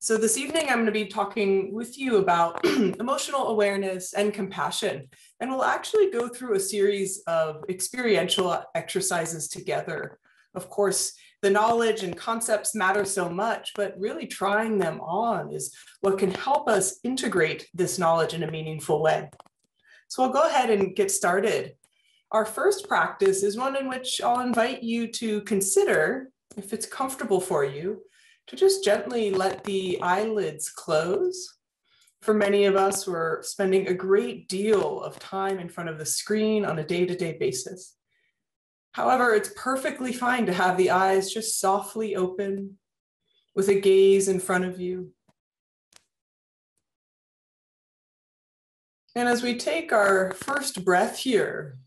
So this evening, I'm going to be talking with you about emotional awareness and compassion. And we'll actually go through a series of experiential exercises together. Of course, the knowledge and concepts matter so much, but really trying them on is what can help us integrate this knowledge in a meaningful way. So I'll go ahead and get started. Our first practice is one in which I'll invite you to consider, if it's comfortable for you, to just gently let the eyelids close. For many of us, we're spending a great deal of time in front of the screen on a day-to-day basis. However, it's perfectly fine to have the eyes just softly open with a gaze in front of you. And as we take our first breath here,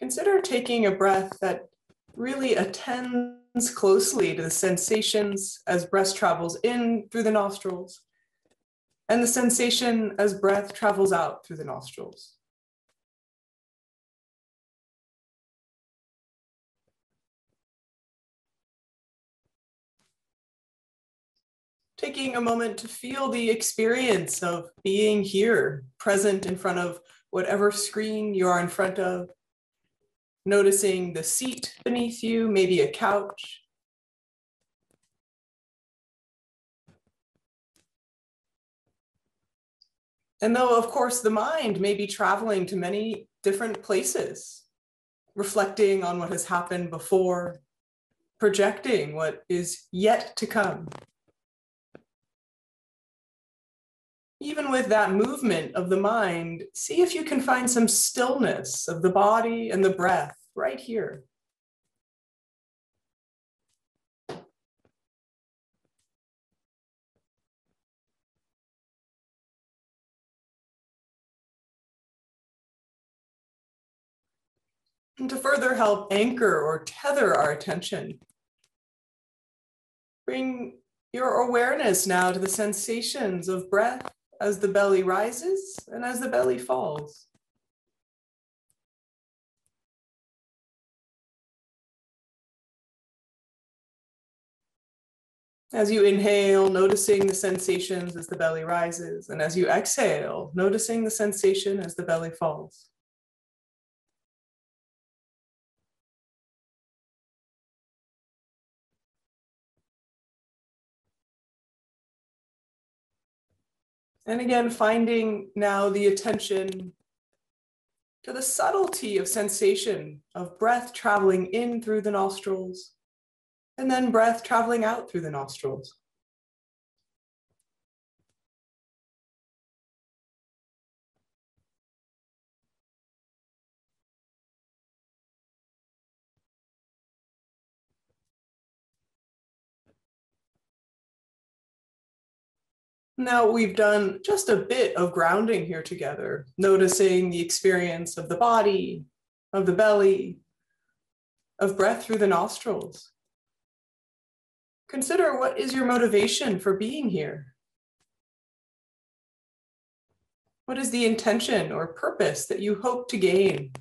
consider taking a breath that really attends closely to the sensations as breath travels in through the nostrils and the sensation as breath travels out through the nostrils. Taking a moment to feel the experience of being here, present in front of whatever screen you are in front of, noticing the seat beneath you, maybe a couch. And though, of course, the mind may be traveling to many different places, reflecting on what has happened before, projecting what is yet to come. Even with that movement of the mind, see if you can find some stillness of the body and the breath right here. And to further help anchor or tether our attention, bring your awareness now to the sensations of breath as the belly rises and as the belly falls. As you inhale, noticing the sensations as the belly rises, and as you exhale, noticing the sensation as the belly falls. And again, finding now the attention to the subtlety of sensation of breath traveling in through the nostrils and then breath traveling out through the nostrils. Now we've done just a bit of grounding here together, noticing the experience of the body, of the belly, of breath through the nostrils. Consider, what is your motivation for being here? What is the intention or purpose that you hope to gain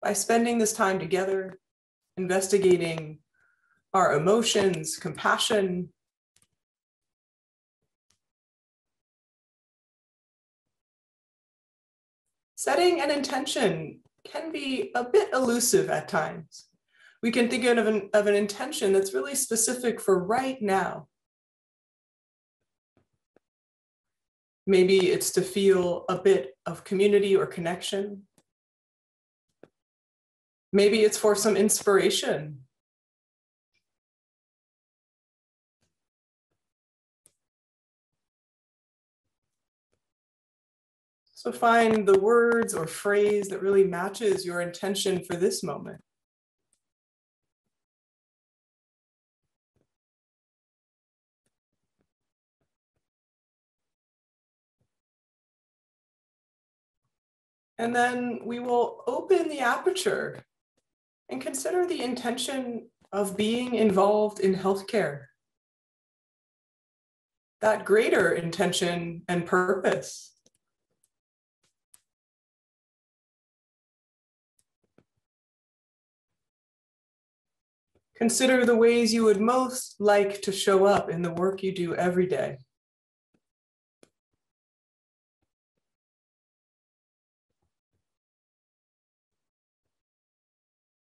by spending this time together, investigating our emotions, compassion? Setting an intention can be a bit elusive at times. We can think of an intention that's really specific for right now. Maybe it's to feel a bit of community or connection. Maybe it's for some inspiration. So find the words or phrase that really matches your intention for this moment. And then we will open the aperture and consider the intention of being involved in healthcare. That greater intention and purpose. Consider the ways you would most like to show up in the work you do every day.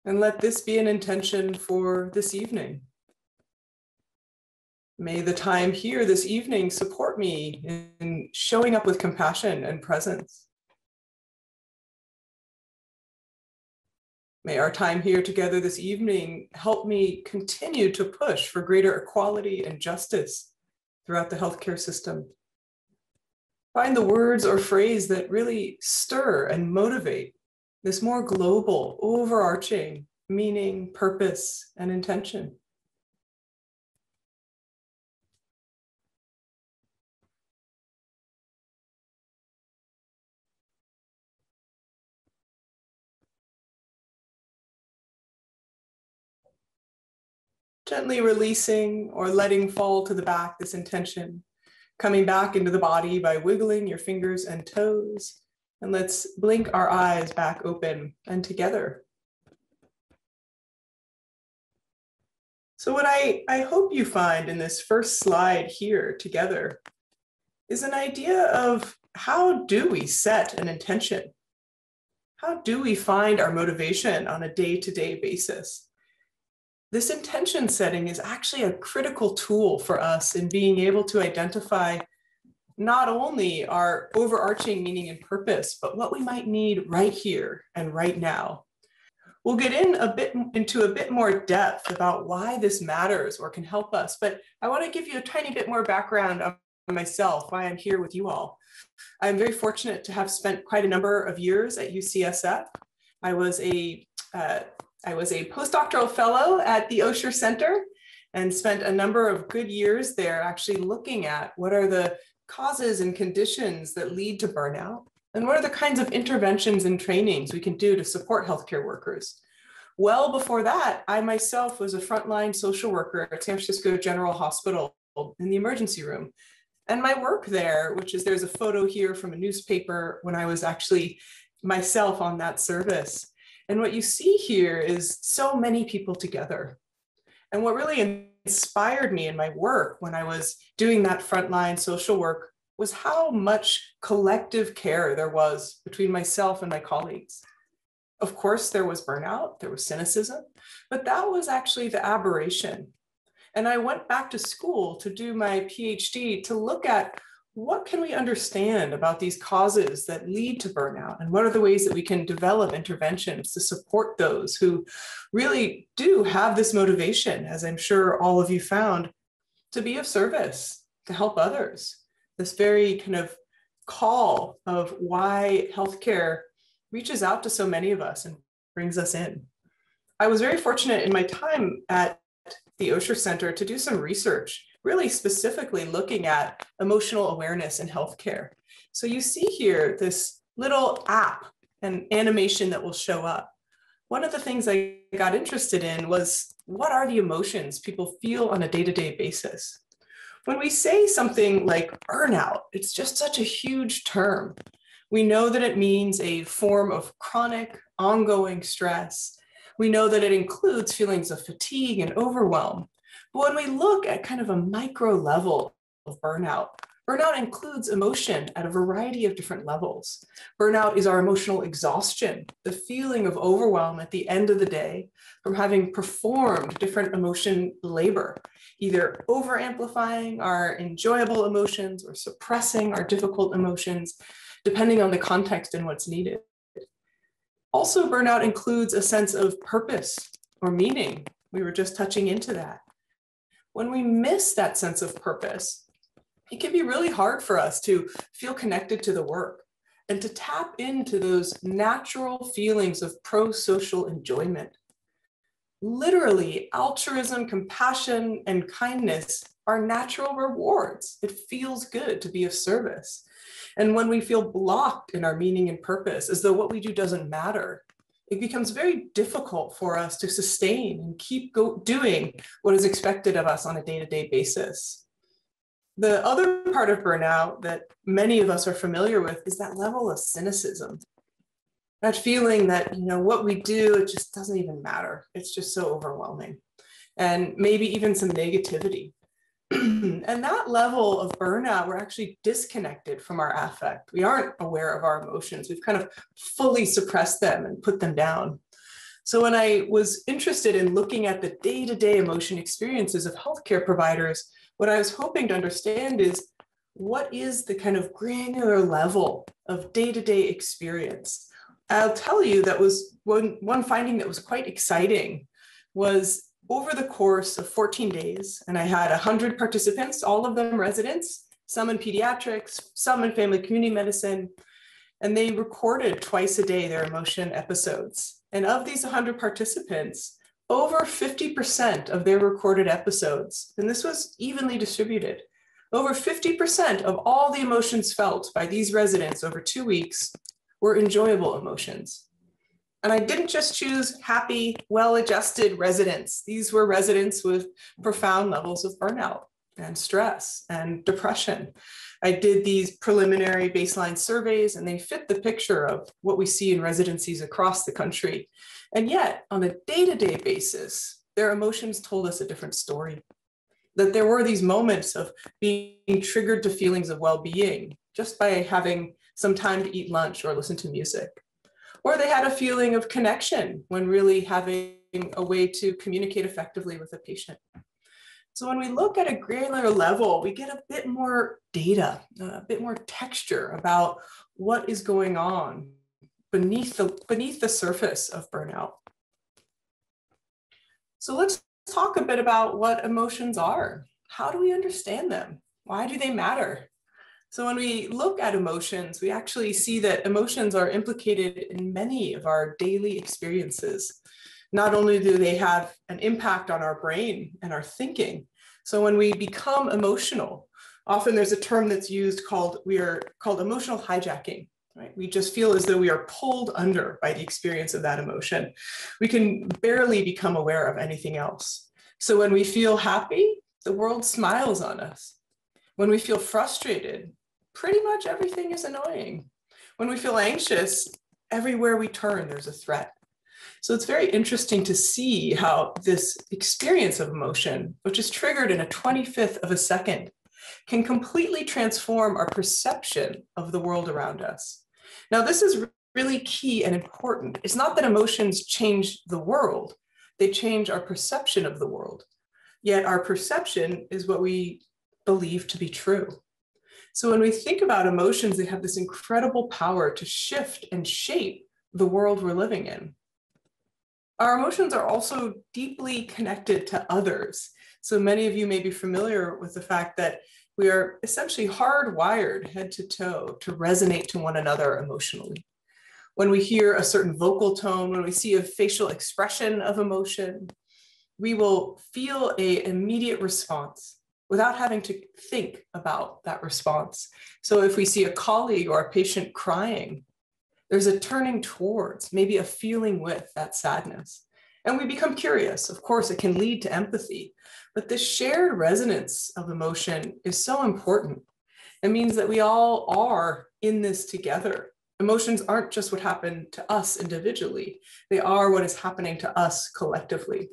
And let this be an intention for this evening. May the time here this evening support me in showing up with compassion and presence. May our time here together this evening help me continue to push for greater equality and justice throughout the healthcare system. Find the words or phrase that really stir and motivate this more global, overarching meaning, purpose, and intention. Gently releasing or letting fall to the back this intention, coming back into the body by wiggling your fingers and toes. And let's blink our eyes back open and together. So what I hope you find in this first slide here together is an idea of how do we set an intention? How do we find our motivation on a day-to-day basis? This intention setting is actually a critical tool for us in being able to identify not only our overarching meaning and purpose, but what we might need right here and right now. We'll get into a bit more depth about why this matters or can help us, but I want to give you a tiny bit more background on myself, why I'm here with you all. I'm very fortunate to have spent quite a number of years at UCSF. I was a postdoctoral fellow at the Osher Center and spent a number of good years there actually looking at what are the causes and conditions that lead to burnout, and what are the kinds of interventions and trainings we can do to support healthcare workers. Well before that, I myself was a frontline social worker at San Francisco General Hospital in the emergency room. And my work there, there's a photo here from a newspaper when I was actually myself on that service. And what you see here is so many people together. And what really inspired me in my work when I was doing that frontline social work was how much collective care there was between myself and my colleagues. Of course, there was burnout, there was cynicism, but that was actually the aberration. And I went back to school to do my PhD to look at what can we understand about these causes that lead to burnout, and what are the ways that we can develop interventions to support those who really do have this motivation, as I'm sure all of you found, to be of service, to help others. This very kind of call of why healthcare reaches out to so many of us and brings us in. I was very fortunate in my time at the Osher Center to do some research, really specifically looking at emotional awareness in healthcare. So you see here this little app and animation that will show up. One of the things I got interested in was, what are the emotions people feel on a day-to-day basis? When we say something like burnout, it's just such a huge term. We know that it means a form of chronic, ongoing stress. We know that it includes feelings of fatigue and overwhelm. But when we look at kind of a micro level of burnout, burnout includes emotion at a variety of different levels. Burnout is our emotional exhaustion, the feeling of overwhelm at the end of the day from having performed different emotion labor, either over-amplifying our enjoyable emotions or suppressing our difficult emotions, depending on the context and what's needed. Also, burnout includes a sense of purpose or meaning. We were just touching into that. When we miss that sense of purpose, it can be really hard for us to feel connected to the work and to tap into those natural feelings of pro-social enjoyment. Literally, altruism, compassion, and kindness are natural rewards. It feels good to be of service. And when we feel blocked in our meaning and purpose, as though what we do doesn't matter, it becomes very difficult for us to sustain and keep doing what is expected of us on a day-to-day basis. The other part of burnout that many of us are familiar with is that level of cynicism. That feeling that, what we do, it just doesn't even matter. It's just so overwhelming. and maybe even some negativity. And that level of burnout, we're actually disconnected from our affect. We aren't aware of our emotions. We've kind of fully suppressed them and put them down. So when I was interested in looking at the day-to-day emotion experiences of healthcare providers, what I was hoping to understand is, what is the kind of granular level of day-to-day experience? I'll tell you that was one finding that was quite exciting was over the course of 14 days, and I had 100 participants, all of them residents, some in pediatrics, some in family community medicine, and they recorded twice a day their emotion episodes. And of these 100 participants, over 50% of their recorded episodes, and this was evenly distributed, over 50% of all the emotions felt by these residents over 2 weeks were enjoyable emotions. And I didn't just choose happy, well-adjusted residents. These were residents with profound levels of burnout and stress and depression. I did these preliminary baseline surveys, and they fit the picture of what we see in residencies across the country. And yet, on a day-to-day basis, their emotions told us a different story. That there were these moments of being triggered to feelings of well-being just by having some time to eat lunch or listen to music. Or they had a feeling of connection when really having a way to communicate effectively with a patient. So when we look at a granular level, we get a bit more data, a bit more texture about what is going on beneath the surface of burnout. So let's talk a bit about what emotions are. How do we understand them? Why do they matter? So when we look at emotions, we actually see that emotions are implicated in many of our daily experiences. Not only do they have an impact on our brain and our thinking, so when we become emotional, often there's a term that's used called emotional hijacking. Right? We just feel as though we are pulled under by the experience of that emotion. We can barely become aware of anything else. So when we feel happy, the world smiles on us. When we feel frustrated, pretty much everything is annoying. When we feel anxious, everywhere we turn, there's a threat. So it's very interesting to see how this experience of emotion, which is triggered in a 25th of a second, can completely transform our perception of the world around us. Now, this is really key and important. It's not that emotions change the world, they change our perception of the world. Yet our perception is what we believe to be true. So when we think about emotions, they have this incredible power to shift and shape the world we're living in. Our emotions are also deeply connected to others. So many of you may be familiar with the fact that we are essentially hardwired head to toe to resonate to one another emotionally. When we hear a certain vocal tone, when we see a facial expression of emotion, we will feel an immediate response without having to think about that response. So if we see a colleague or a patient crying, there's a turning towards, maybe a feeling with that sadness. And we become curious. Of course, it can lead to empathy, but this shared resonance of emotion is so important. It means that we all are in this together. Emotions aren't just what happened to us individually. They are what is happening to us collectively.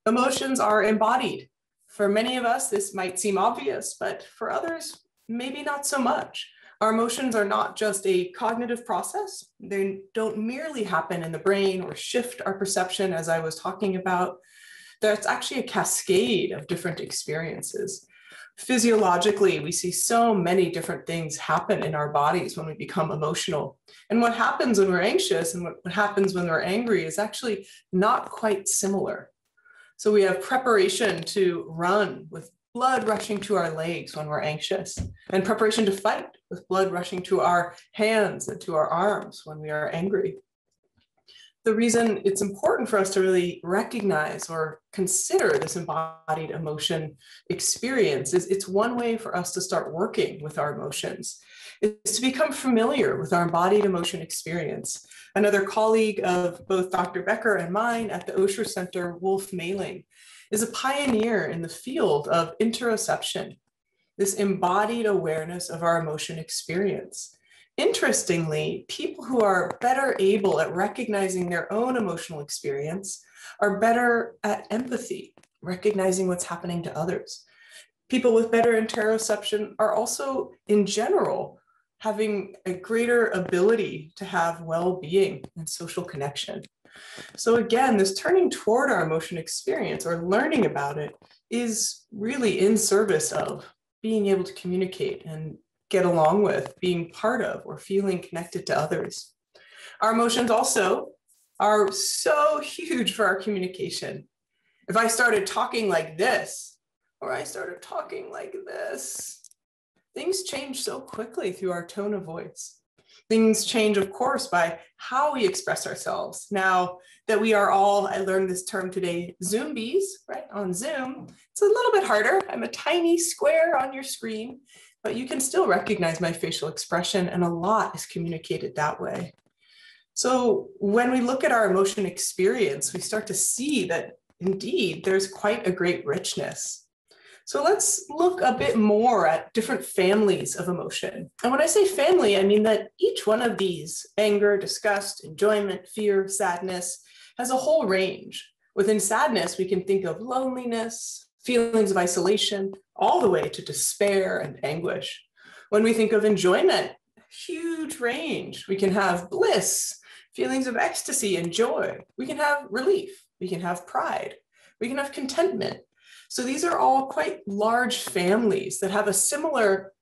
Emotions are embodied. For many of us, this might seem obvious, but for others, maybe not so much. Our emotions are not just a cognitive process. They don't merely happen in the brain or shift our perception, as I was talking about. That's actually a cascade of different experiences. Physiologically, we see so many different things happen in our bodies when we become emotional. And what happens when we're anxious and what happens when we're angry is actually not quite similar. So we have preparation to run with blood rushing to our legs when we're anxious, and preparation to fight with blood rushing to our hands and to our arms when we are angry. The reason it's important for us to really recognize or consider this embodied emotion experience is it's one way for us to start working with our emotions. It's to become familiar with our embodied emotion experience. Another colleague of both Dr. Becker and mine at the Osher Center, Wolf Mailing, is a pioneer in the field of interoception, this embodied awareness of our emotion experience. Interestingly, people who are better able at recognizing their own emotional experience are better at empathy. recognizing what's happening to others. People with better interoception are also, in general, having a greater ability to have well-being and social connection. So again, this turning toward our emotion experience or learning about it is really in service of being able to communicate and get along with, being part of, or feeling connected to others. Our emotions also are so huge for our communication. If I started talking like this, or I started talking like this, things change so quickly through our tone of voice. Things change, of course, by how we express ourselves. Now that we are all, I learned this term today, Zoombies, right, on Zoom, it's a little bit harder. I'm a tiny square on your screen, but you can still recognize my facial expression, and a lot is communicated that way. So when we look at our emotion experience, we start to see that indeed there's quite a great richness. So let's look a bit more at different families of emotion. And when I say family, I mean that each one of these, anger, disgust, enjoyment, fear, sadness, has a whole range. Within sadness, we can think of loneliness, feelings of isolation, all the way to despair and anguish. When we think of enjoyment, huge range. We can have bliss, feelings of ecstasy and joy. We can have relief. We can have pride. We can have contentment. So these are all quite large families that have a similar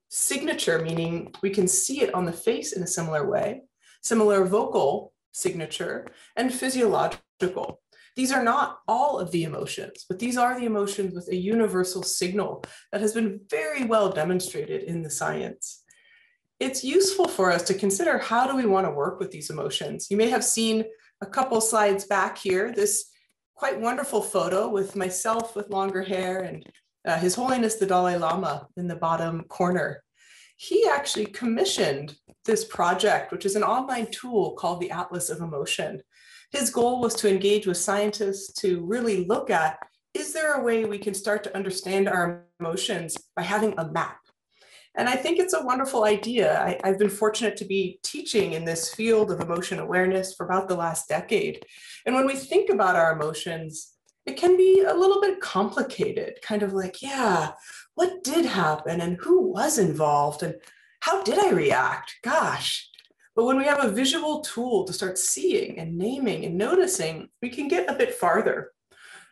signature, meaning we can see it on the face in a similar way, similar vocal signature, and physiological. These are not all of the emotions, but these are the emotions with a universal signal that has been very well demonstrated in the science. It's useful for us to consider, how do we want to work with these emotions? You may have seen a couple slides back here, this quite wonderful photo with myself with longer hair and His Holiness the Dalai Lama in the bottom corner. He actually commissioned this project, which is an online tool called the Atlas of Emotion. His goal was to engage with scientists to really look at, is there a way we can start to understand our emotions by having a map? And I think it's a wonderful idea. I've been fortunate to be teaching in this field of emotion awareness for about the last decade. And when we think about our emotions, it can be a little bit complicated, kind of like, yeah, what did happen and who was involved and how did I react? Gosh. But when we have a visual tool to start seeing and naming and noticing, we can get a bit farther.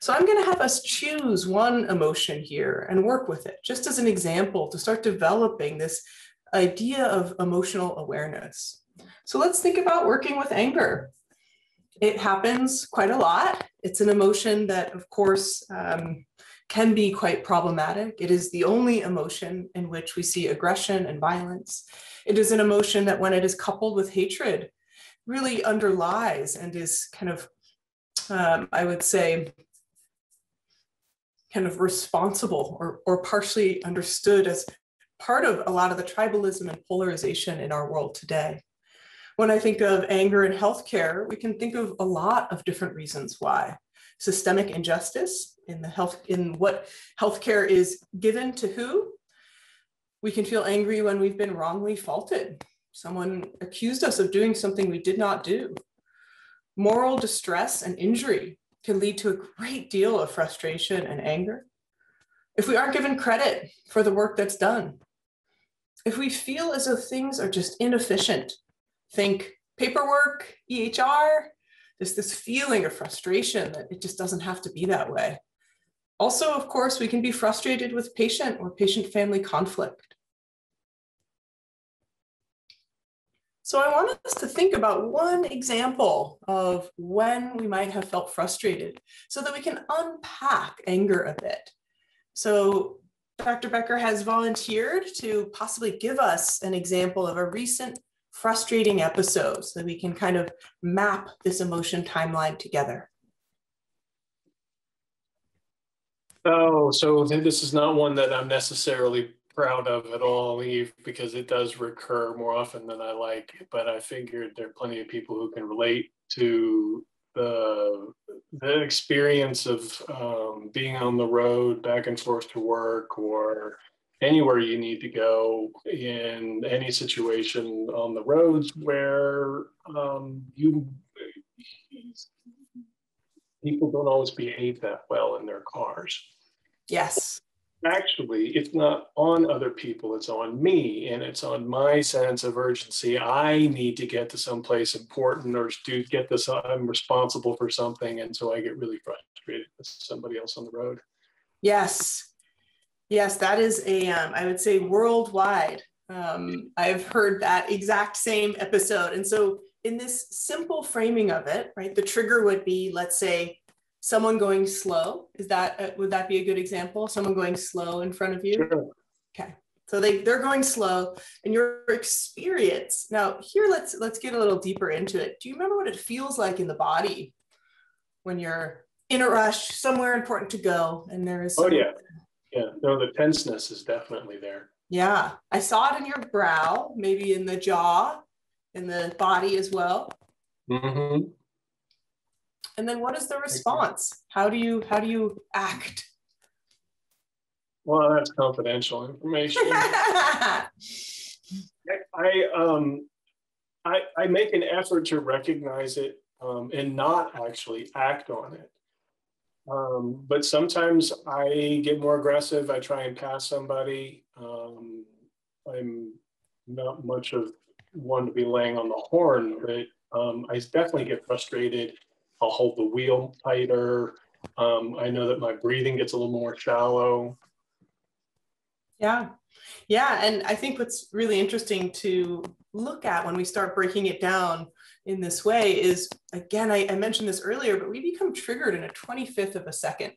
So I'm going to have us choose one emotion here and work with it, just as an example to start developing this idea of emotional awareness. So let's think about working with anger. It happens quite a lot. It's an emotion that, of course, can be quite problematic. It is the only emotion in which we see aggression and violence. It is an emotion that, when it is coupled with hatred, really underlies and is kind of, I would say, kind of responsible or partially understood as part of a lot of the tribalism and polarization in our world today. When I think of anger in healthcare, we can think of a lot of different reasons why. Systemic injustice in what healthcare is given to who. We can feel angry when we've been wrongly faulted. Someone accused us of doing something we did not do. Moral distress and injury can lead to a great deal of frustration and anger. If we aren't given credit for the work that's done, if we feel as though things are just inefficient, think paperwork, EHR, there's this feeling of frustration that it just doesn't have to be that way. Also, of course, we can be frustrated with patient or patient-family conflict. So I want us to think about one example of when we might have felt frustrated so that we can unpack anger a bit. So Dr. Becker has volunteered to possibly give us an example of a recent frustrating episode so that we can kind of map this emotion timeline together. Oh, so this is not one that I'm necessarily proud of at all, Eve, because it does recur more often than I like, but I figured there are plenty of people who can relate to the experience of being on the road back and forth to work or anywhere you need to go in any situation on the roads where people don't always behave that well in their cars. Yes. Actually, it's not on other people, it's on me, and it's on my sense of urgency. I need to get to someplace important or to get this, I'm responsible for something. And so I get really frustrated with somebody else on the road. Yes. Yes, that is I would say worldwide. I've heard that exact same episode. And so in this simple framing of it, right, the trigger would be, let's say, someone going slow. Would that be a good example? Someone going slow in front of you? Sure. Okay. So they're going slow, and your experience. Now here, let's get a little deeper into it. Do you remember what it feels like in the body when you're in a rush, somewhere important to go, and there is Oh yeah. Yeah. No, the tenseness is definitely there. Yeah. I saw it in your brow, maybe in the jaw, in the body as well. Mm-hmm. And then what is the response? How do you act? Well, that's confidential information. I make an effort to recognize it and not actually act on it. But sometimes I get more aggressive. I try and pass somebody. I'm not much of one to be laying on the horn, but I definitely get frustrated. I'll hold the wheel tighter. I know that my breathing gets a little more shallow. Yeah. Yeah. And I think what's really interesting to look at when we start breaking it down in this way is, again, I mentioned this earlier, but we become triggered in a 25th of a second.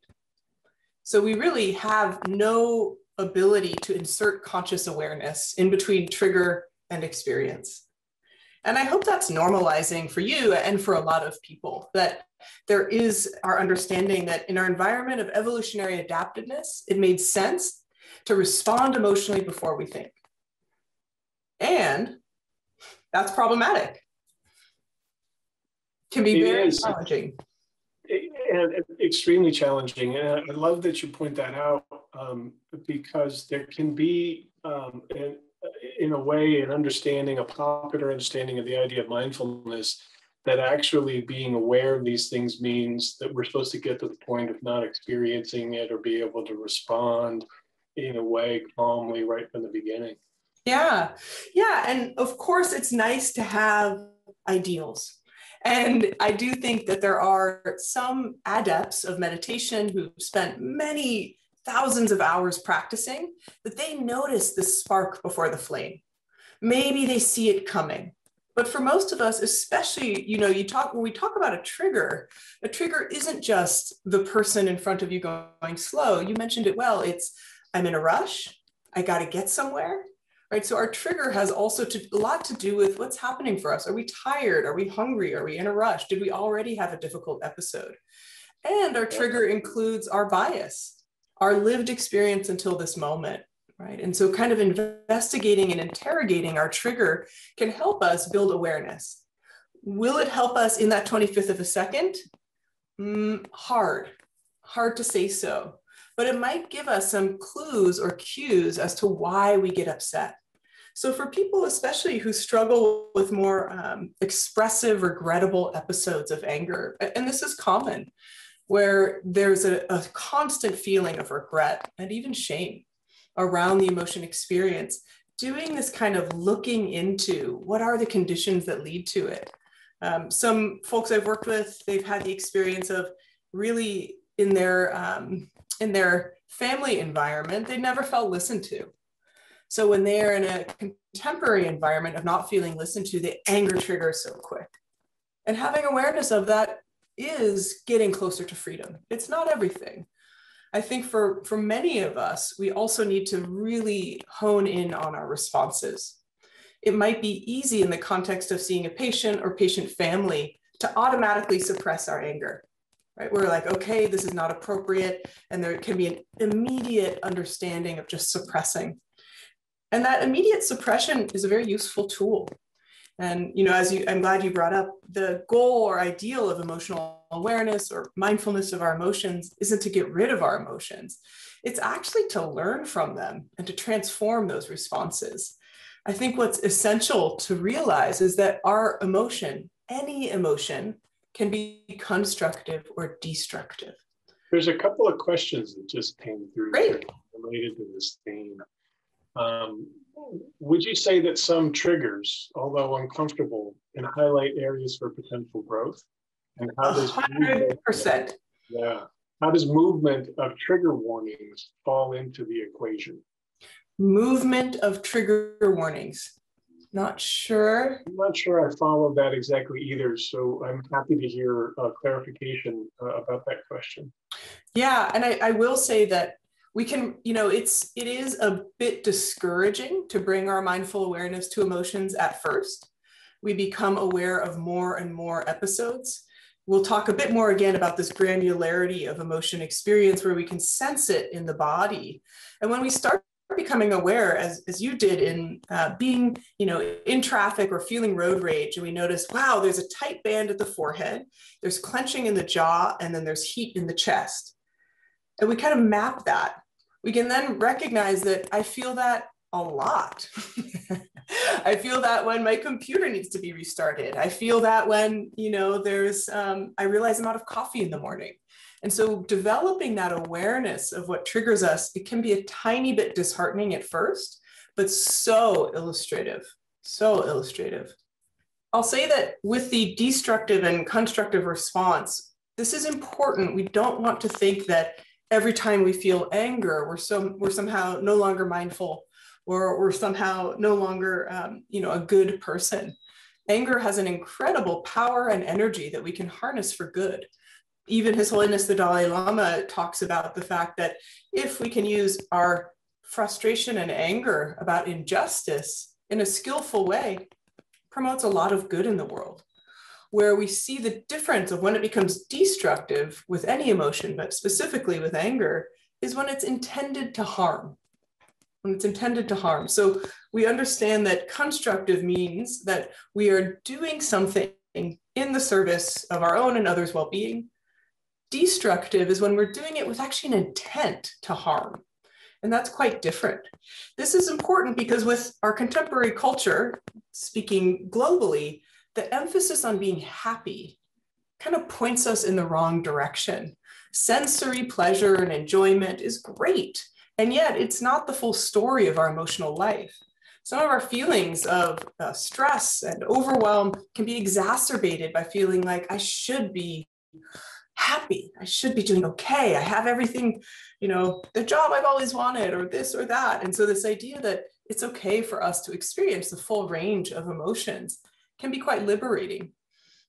So we really have no ability to insert conscious awareness in between trigger and experience. And I hope that's normalizing for you and for a lot of people, that there is our understanding that in our environment of evolutionary adaptiveness, it made sense to respond emotionally before we think. And that's problematic. Can be very challenging. And extremely challenging. And I love that you point that out because there can be, in a way, an understanding, a popular understanding of the idea of mindfulness, that actually being aware of these things means that we're supposed to get to the point of not experiencing it or be able to respond in a way calmly right from the beginning. Yeah. Yeah. And of course, it's nice to have ideals. And I do think that there are some adepts of meditation who spent many thousands of hours practicing, that they notice the spark before the flame. Maybe they see it coming. But for most of us, especially, when we talk about a trigger isn't just the person in front of you going slow. You mentioned it well. It's, I'm in a rush. I got to get somewhere. Right. So our trigger has also a lot to do with what's happening for us. Are we tired? Are we hungry? Are we in a rush? Did we already have a difficult episode? And our trigger includes our bias, our lived experience until this moment. Right. And so kind of investigating and interrogating our trigger can help us build awareness. Will it help us in that 25th of a second? Hard to say so. But it might give us some clues or cues as to why we get upset. So for people, especially who struggle with more expressive, regrettable episodes of anger, and this is common, where there's a constant feeling of regret and even shame around the emotion experience, doing this kind of looking into what are the conditions that lead to it. Some folks I've worked with, they've had the experience of really in their family environment, they never felt listened to. So when they're in a contemporary environment of not feeling listened to, the anger triggers so quick. And having awareness of that is getting closer to freedom. It's not everything. I think for many of us, we also need to really hone in on our responses. It might be easy in the context of seeing a patient or patient family to automatically suppress our anger. Right? We're like, okay, this is not appropriate. And there can be an immediate understanding of just suppressing. And that immediate suppression is a very useful tool. And, I'm glad you brought up the goal or ideal of emotional awareness or mindfulness of our emotions isn't to get rid of our emotions. It's actually to learn from them and to transform those responses. I think what's essential to realize is that our emotion, any emotion, can be constructive or destructive. There's a couple of questions that just came through Great. related to this theme. Would you say that some triggers, although uncomfortable, can highlight areas for potential growth? And how does 100%. Yeah. How does movement of trigger warnings fall into the equation? Movement of trigger warnings. Not sure. I'm not sure I followed that exactly either. So I'm happy to hear clarification about that question. Yeah, and I will say that we can, it is a bit discouraging to bring our mindful awareness to emotions at first. We become aware of more and more episodes. We'll talk a bit more again about this granularity of emotion experience where we can sense it in the body. And when we start becoming aware, as you did in being, in traffic or feeling road rage, and we notice, wow, there's a tight band at the forehead, there's clenching in the jaw, and then there's heat in the chest. And we kind of map that. We can then recognize that I feel that a lot. I feel that when my computer needs to be restarted. I feel that when, I realize I'm out of coffee in the morning. And so developing that awareness of what triggers us, it can be a tiny bit disheartening at first, but so illustrative, so illustrative. I'll say that with the destructive and constructive response, this is important. We don't want to think that every time we feel anger, we're somehow no longer mindful, or we're somehow no longer, a good person. Anger has an incredible power and energy that we can harness for good. Even His Holiness the Dalai Lama talks about the fact that if we can use our frustration and anger about injustice in a skillful way, promotes a lot of good in the world. Where we see the difference of when it becomes destructive with any emotion, but specifically with anger, is when it's intended to harm. When it's intended to harm. So we understand that constructive means that we are doing something in the service of our own and others' well-being. Destructive is when we're doing it with actually an intent to harm. And that's quite different. This is important because with our contemporary culture, speaking globally, the emphasis on being happy kind of points us in the wrong direction. Sensory pleasure and enjoyment is great, and yet it's not the full story of our emotional life. Some of our feelings of stress and overwhelm can be exacerbated by feeling like I should be happy, I should be doing okay, I have everything, the job I've always wanted, or this or that. And so this idea that it's okay for us to experience the full range of emotions can be quite liberating.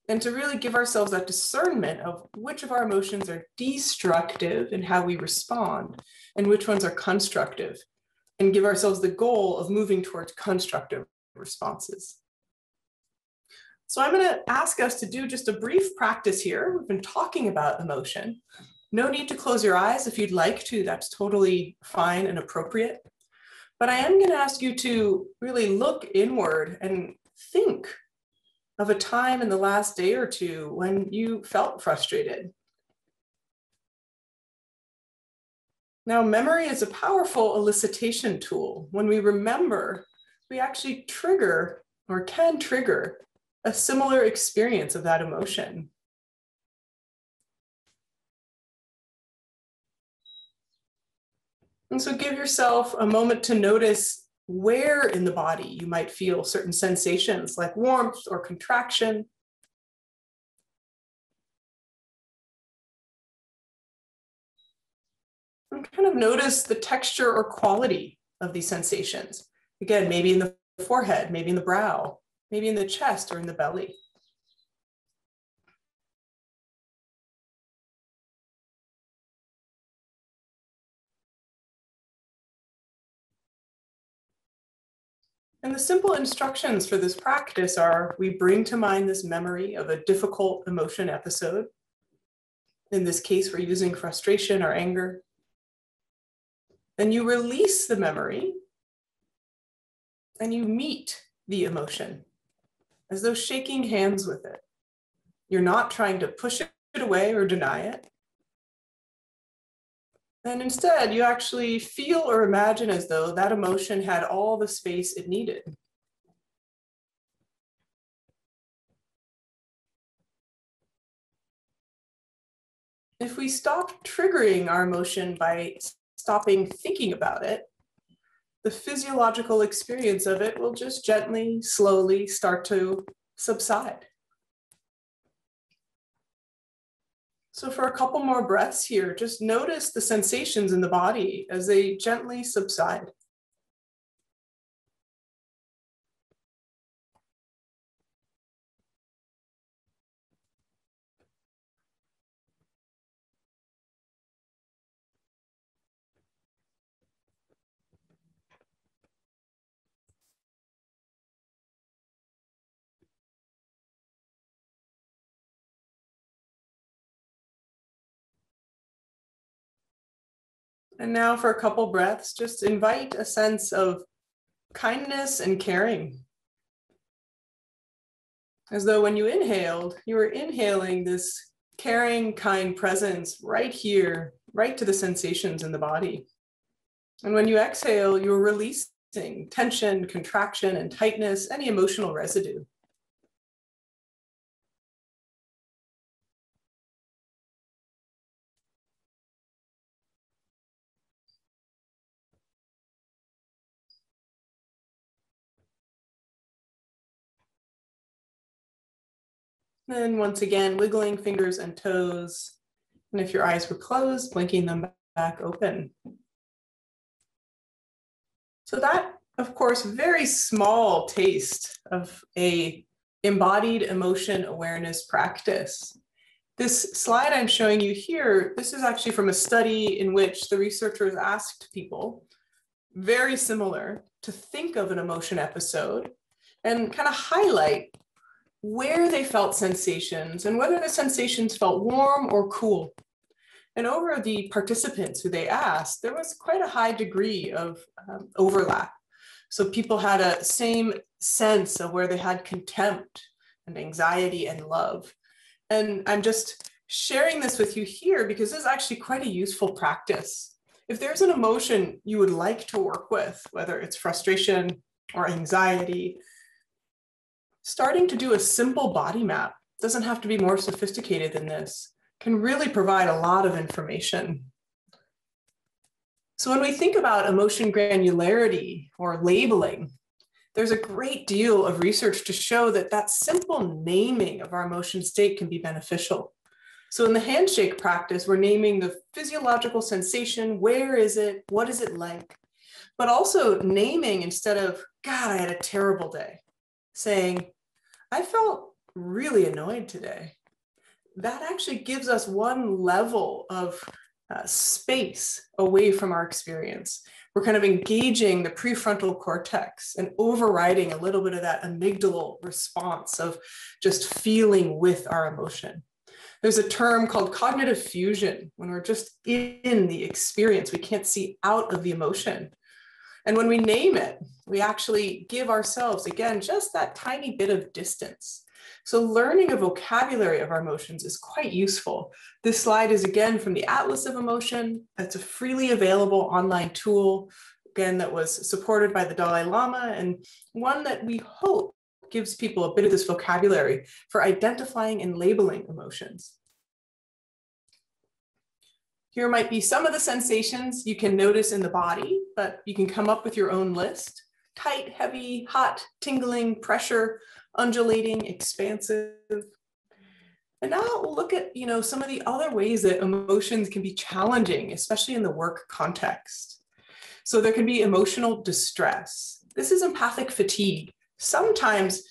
And to really give ourselves that discernment of which of our emotions are destructive in how we respond and which ones are constructive, and give ourselves the goal of moving towards constructive responses. So I'm going to ask us to do just a brief practice here. We've been talking about emotion. No need to close your eyes if you'd like to. That's totally fine and appropriate. But I am going to ask you to really look inward and think of a time in the last day or two when you felt frustrated. Now, memory is a powerful elicitation tool. When we remember, we actually trigger or can trigger a similar experience of that emotion. And so give yourself a moment to notice where in the body you might feel certain sensations like warmth or contraction. And kind of notice the texture or quality of these sensations. Again, maybe in the forehead, maybe in the brow, maybe in the chest or in the belly. And the simple instructions for this practice are, we bring to mind this memory of a difficult emotion episode. In this case, we're using frustration or anger. Then you release the memory and you meet the emotion as though shaking hands with it. You're not trying to push it away or deny it. And instead, you actually feel or imagine as though that emotion had all the space it needed. if we stop triggering our emotion by stopping thinking about it, the physiological experience of it will just gently, slowly start to subside. So for a couple more breaths here, just notice the sensations in the body as they gently subside. And now for a couple breaths, just invite a sense of kindness and caring. As though when you inhaled, you were inhaling this caring, kind presence right here, right to the sensations in the body. And when you exhale, you're releasing tension, contraction, and tightness, any emotional residue. Then once again, wiggling fingers and toes. And if your eyes were closed, blinking them back open. So that, of course, very small taste of a embodied emotion awareness practice. This slide I'm showing you here, this is actually from a study in which the researchers asked people, very similar, to think of an emotion episode and kind of highlight where they felt sensations and whether the sensations felt warm or cool. And over the participants who they asked, there was quite a high degree of overlap. So people had a same sense of where they had contempt and anxiety and love. And I'm just sharing this with you here because this is actually quite a useful practice. If there's an emotion you would like to work with, whether it's frustration or anxiety, starting to do a simple body map, doesn't have to be more sophisticated than this, can really provide a lot of information. So when we think about emotion granularity or labeling, there's a great deal of research to show that that simple naming of our emotion state can be beneficial. So in the handshake practice, we're naming the physiological sensation, where is it, what is it like? But also naming instead of, God, I had a terrible day, saying, I felt really annoyed today. That actually gives us one level of space away from our experience. We're kind of engaging the prefrontal cortex and overriding a little bit of that amygdala response of just feeling with our emotion. There's a term called cognitive fusion when we're just in the experience. We can't see out of the emotion. And when we name it, we actually give ourselves, again, just that tiny bit of distance. So learning a vocabulary of our emotions is quite useful. This slide is again from the Atlas of Emotion. That's a freely available online tool, again, that was supported by the Dalai Lama, and one that we hope gives people a bit of this vocabulary for identifying and labeling emotions. Here might be some of the sensations you can notice in the body, but you can come up with your own list. Tight, heavy, hot, tingling, pressure, undulating, expansive. And now we'll look at, some of the other ways that emotions can be challenging, especially in the work context. So there can be emotional distress. This is empathic fatigue, sometimes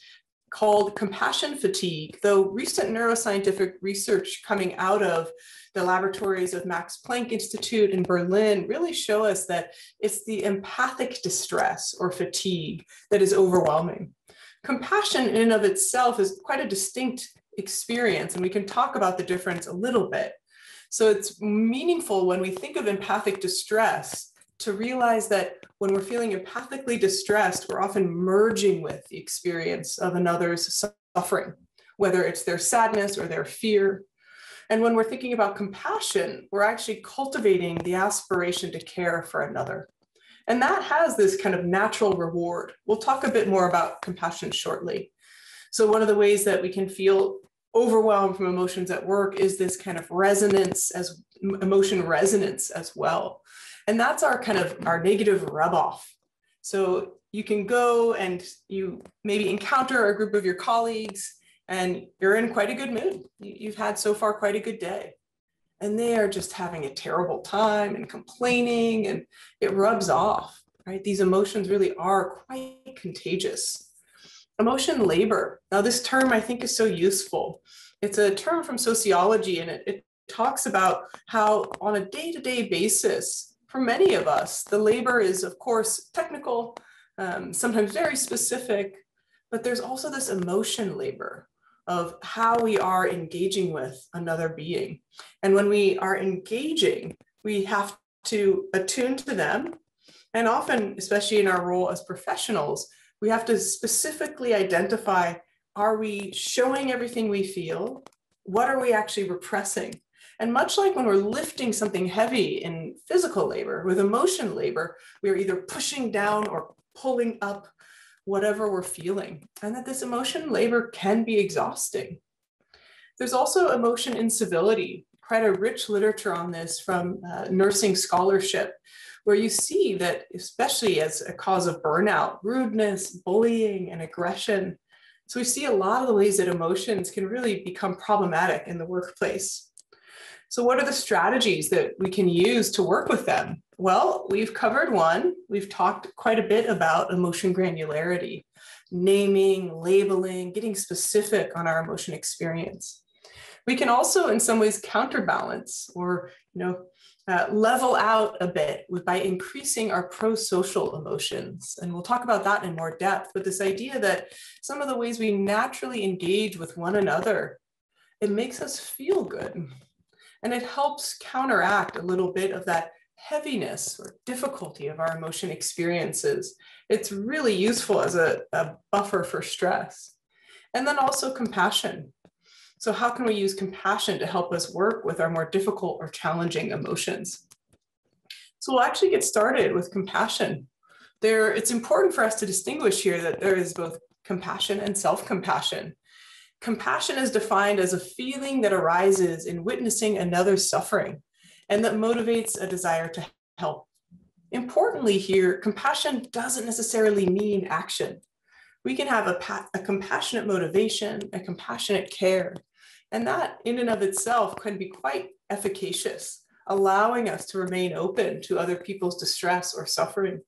called compassion fatigue, though recent neuroscientific research coming out of the laboratories of Max Planck Institute in Berlin really show us that it's the empathic distress or fatigue that is overwhelming. Compassion in and of itself is quite a distinct experience, and we can talk about the difference a little bit. So it's meaningful when we think of empathic distress to realize that when we're feeling empathically distressed, we're often merging with the experience of another's suffering, whether it's their sadness or their fear. And when we're thinking about compassion, we're actually cultivating the aspiration to care for another. And that has this kind of natural reward. We'll talk a bit more about compassion shortly. So one of the ways that we can feel overwhelm from emotions at work is this kind of resonance as emotion resonance as well. And that's our kind of our negative rub off. So you can go and you maybe encounter a group of your colleagues and you're in quite a good mood. You've had so far quite a good day. And they are just having a terrible time and complaining, and it rubs off, right? These emotions really are quite contagious. Emotion labor. Now, this term I think is so useful. It's a term from sociology, and it talks about how on a day-to-day basis, for many of us, the labor is, of course, technical, sometimes very specific, but there's also this emotion labor of how we are engaging with another being. And when we are engaging, we have to attune to them. And often, especially in our role as professionals, we have to specifically identify, are we showing everything we feel? What are we actually repressing? And much like when we're lifting something heavy in physical labor, with emotion labor, we are either pushing down or pulling up whatever we're feeling, and that this emotion labor can be exhausting. There's also emotion incivility, quite a rich literature on this from nursing scholarship, where you see that, especially as a cause of burnout, rudeness, bullying, and aggression. So we see a lot of the ways that emotions can really become problematic in the workplace. So what are the strategies that we can use to work with them? Well, we've covered one. We've talked quite a bit about emotion granularity, naming, labeling, getting specific on our emotion experience. We can also, in some ways, counterbalance or level out a bit by increasing our pro-social emotions. And we'll talk about that in more depth, but this idea that some of the ways we naturally engage with one another, it makes us feel good. And it helps counteract a little bit of that heaviness or difficulty of our emotion experiences. It's really useful as a buffer for stress. And then also compassion. So how can we use compassion to help us work with our more difficult or challenging emotions? So we'll actually get started with compassion. It's important for us to distinguish here that there is both compassion and self-compassion. Compassion is defined as a feeling that arises in witnessing another's suffering and that motivates a desire to help. Importantly here, compassion doesn't necessarily mean action. We can have a compassionate motivation, a compassionate care, and that in and of itself can be quite efficacious, allowing us to remain open to other people's distress or suffering.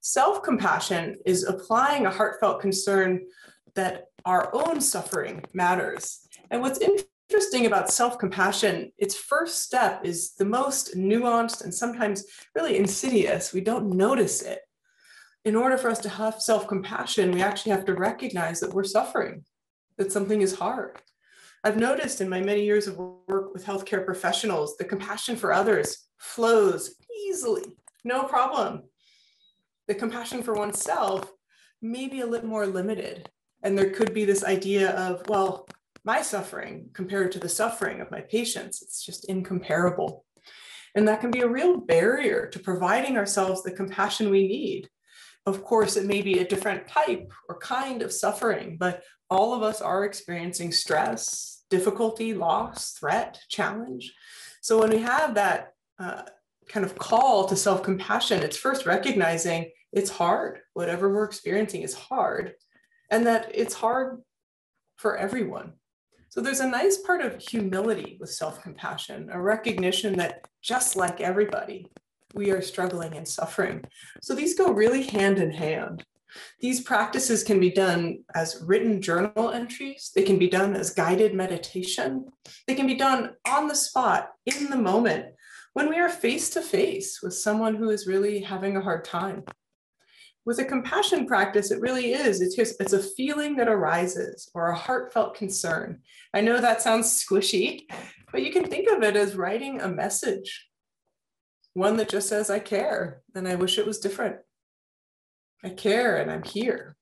Self-compassion is applying a heartfelt concern that our own suffering matters. And what's interesting about self-compassion, its first step is the most nuanced and sometimes really insidious. We don't notice it. In order for us to have self-compassion, we actually have to recognize that we're suffering, that something is hard. I've noticed in my many years of work with healthcare professionals, the compassion for others flows easily, no problem. The compassion for oneself may be a little more limited. And there could be this idea of, well, my suffering compared to the suffering of my patients, it's just incomparable. And that can be a real barrier to providing ourselves the compassion we need. Of course, it may be a different type or kind of suffering, but all of us are experiencing stress, difficulty, loss, threat, challenge. So when we have that kind of call to self-compassion, it's first recognizing it's hard. Whatever we're experiencing is hard, and that it's hard for everyone. So there's a nice part of humility with self-compassion, a recognition that just like everybody, we are struggling and suffering. So these go really hand in hand. These practices can be done as written journal entries. They can be done as guided meditation. They can be done on the spot, in the moment, when we are face to face with someone who is really having a hard time. With a compassion practice, it really is. It's a feeling that arises or a heartfelt concern. I know that sounds squishy, but you can think of it as writing a message. One that just says, I care, and I wish it was different. I care, and I'm here.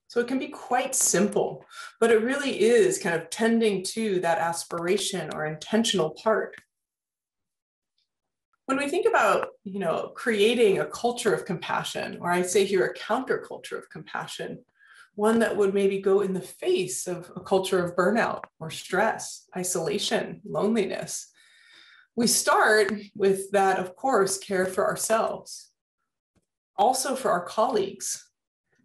So it can be quite simple, but it really is kind of tending to that aspiration or intentional part. When we think about, creating a culture of compassion, or I say here a counterculture of compassion, one that would maybe go in the face of a culture of burnout or stress, isolation, loneliness. We start with that, of course, care for ourselves, also for our colleagues.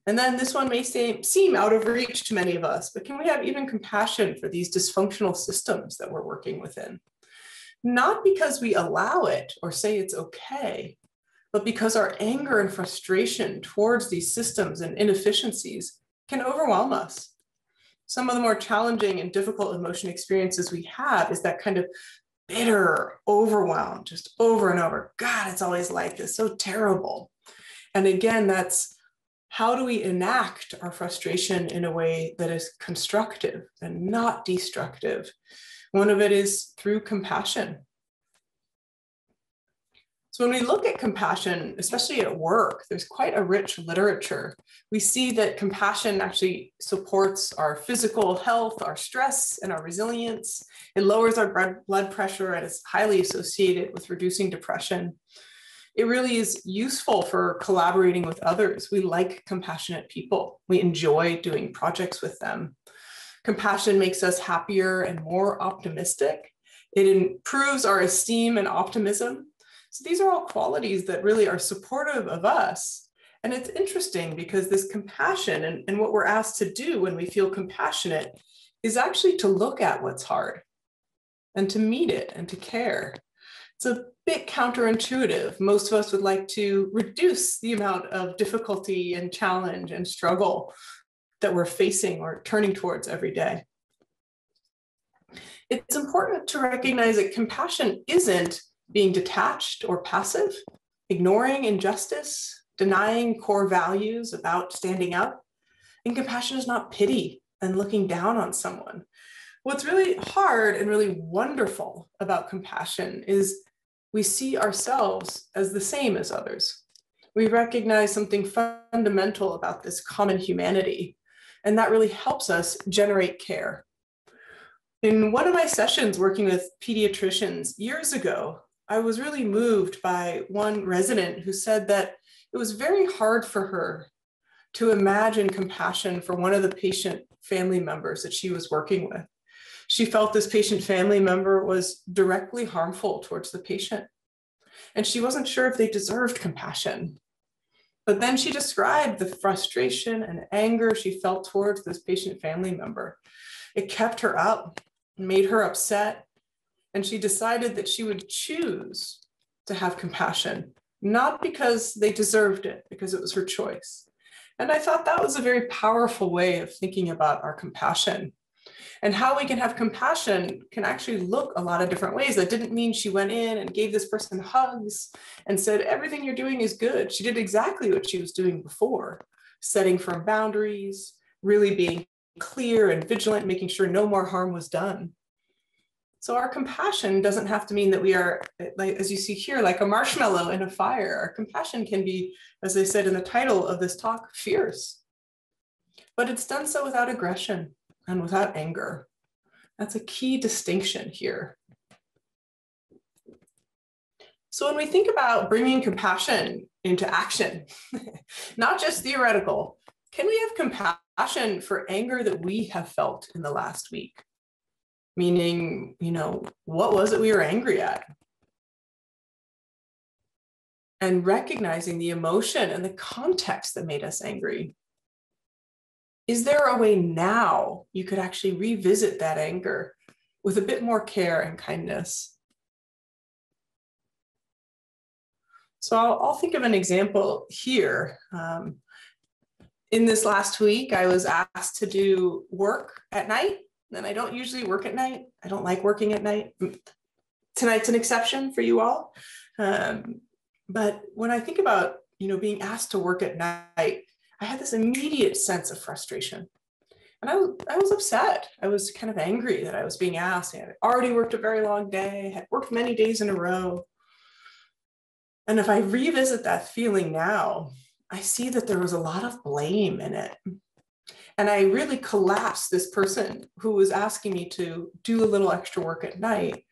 And then this one may seem out of reach to many of us, but can we have even compassion for these dysfunctional systems that we're working within? Not because we allow it or say it's okay, but because our anger and frustration towards these systems and inefficiencies can overwhelm us. Some of the more challenging and difficult emotion experiences we have is that kind of bitter overwhelm, just over and over. God, it's always like this, so terrible. And again, that's how do we enact our frustration in a way that is constructive and not destructive? One of it is through compassion. So when we look at compassion, especially at work, there's quite a rich literature. We see that compassion actually supports our physical health, our stress, and our resilience. It lowers our blood pressure and is highly associated with reducing depression. It really is useful for collaborating with others. We like compassionate people. We enjoy doing projects with them. Compassion makes us happier and more optimistic. It improves our esteem and optimism. So these are all qualities that really are supportive of us. And it's interesting because this compassion and what we're asked to do when we feel compassionate is actually to look at what's hard and to meet it and to care. It's a bit counterintuitive. Most of us would like to reduce the amount of difficulty and challenge and struggle that we're facing or turning towards every day. It's important to recognize that compassion isn't being detached or passive, ignoring injustice, denying core values about standing up. And compassion is not pity and looking down on someone. What's really hard and really wonderful about compassion is we see ourselves as the same as others. We recognize something fundamental about this common humanity, and that really helps us generate care. In one of my sessions working with pediatricians years ago, I was really moved by one resident who said that it was very hard for her to imagine compassion for one of the patient family members that she was working with. She felt this patient family member was directly harmful towards the patient, and she wasn't sure if they deserved compassion. But then she described the frustration and anger she felt towards this patient family member. It kept her up, made her upset, and she decided that she would choose to have compassion, not because they deserved it, because it was her choice. And I thought that was a very powerful way of thinking about our compassion. And how we can have compassion can actually look a lot of different ways. That didn't mean she went in and gave this person hugs and said, everything you're doing is good. She did exactly what she was doing before, setting firm boundaries, really being clear and vigilant, making sure no more harm was done. So our compassion doesn't have to mean that we are, like, as you see here, like a marshmallow in a fire. Our compassion can be, as I said in the title of this talk, fierce. But it's done so without aggression and without anger. That's a key distinction here. So when we think about bringing compassion into action, not just theoretical, can we have compassion for anger that we have felt in the last week? Meaning, what was it we were angry at? And recognizing the emotion and the context that made us angry. Is there a way now you could actually revisit that anger with a bit more care and kindness? So I'll think of an example here. In this last week, I was asked to do work at night, and I don't usually work at night. I don't like working at night. Tonight's an exception for you all. But when I think about, being asked to work at night, I had this immediate sense of frustration. And I was upset. I was kind of angry that I was being asked. I had already worked a very long day, had worked many days in a row. And if I revisit that feeling now, I see that there was a lot of blame in it. And I really collapsed this person who was asking me to do a little extra work at night.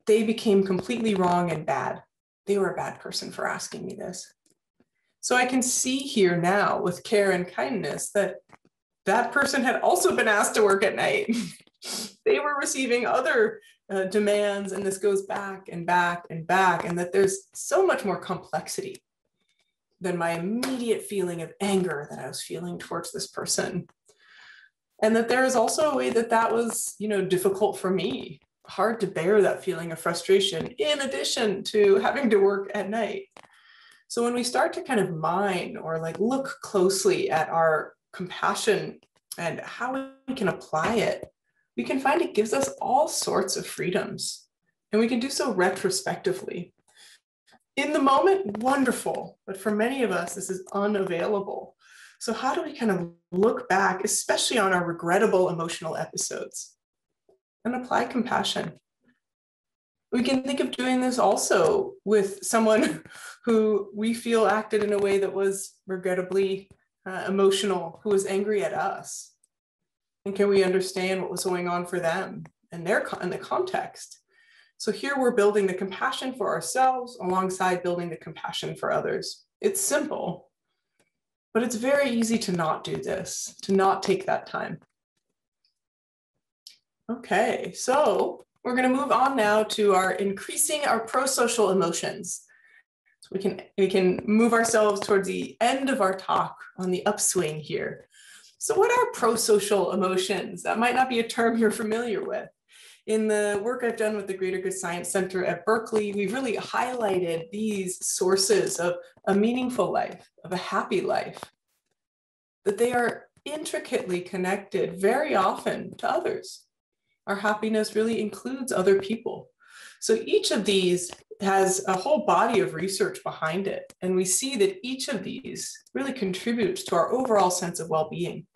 They became completely wrong and bad. They were a bad person for asking me this. So I can see here now with care and kindness that that person had also been asked to work at night. They were receiving other demands, and this goes back and back and back, and that there's so much more complexity than my immediate feeling of anger that I was feeling towards this person. And that there is also a way that that was, difficult for me, hard to bear that feeling of frustration in addition to having to work at night. So when we start to kind of mine or like look closely at our compassion and how we can apply it, we can find it gives us all sorts of freedoms, and we can do so retrospectively. In the moment, wonderful, but for many of us, this is unavailable. So how do we kind of look back, especially on our regrettable emotional episodes, and apply compassion? We can think of doing this also with someone who we feel acted in a way that was regrettably emotional, who was angry at us. And can we understand what was going on for them and the context? So here we're building the compassion for ourselves alongside building the compassion for others. It's simple, but it's very easy to not do this, to not take that time. Okay, so we're going to move on now to our increasing our pro-social emotions. So we can move ourselves towards the end of our talk on the upswing here. So what are pro-social emotions? That might not be a term you're familiar with. In the work I've done with the Greater Good Science Center at Berkeley, we've really highlighted these sources of a meaningful life, of a happy life, that they are intricately connected very often to others. Our happiness really includes other people. So each of these has a whole body of research behind it. And we see that each of these really contributes to our overall sense of well-being.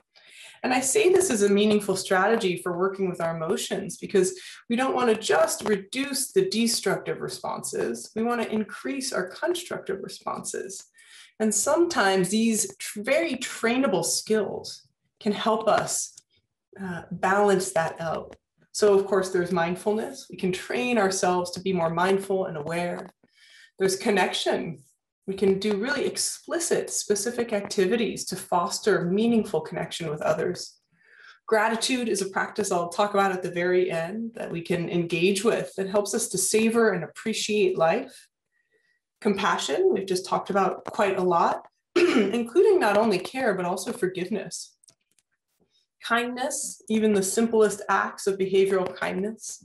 And I say this as a meaningful strategy for working with our emotions because we don't want to just reduce the destructive responses. We want to increase our constructive responses. And sometimes these very trainable skills can help us balance that out. So of course, there's mindfulness. We can train ourselves to be more mindful and aware. There's connection. We can do really explicit, specific activities to foster meaningful connection with others. Gratitude is a practice I'll talk about at the very end that we can engage with that helps us to savor and appreciate life. Compassion, we've just talked about quite a lot, including not only care, but also forgiveness. Kindness, even the simplest acts of behavioral kindness.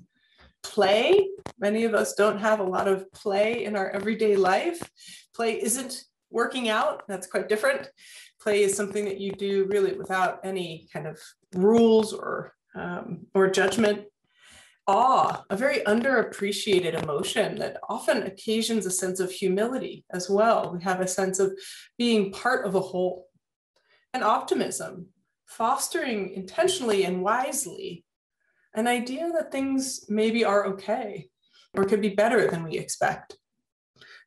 Play, many of us don't have a lot of play in our everyday life. Play isn't working out, that's quite different. Play is something that you do really without any kind of rules or judgment. Awe, a very underappreciated emotion that often occasions a sense of humility as well. We have a sense of being part of a whole. And optimism, fostering intentionally and wisely an idea that things maybe are okay or could be better than we expect.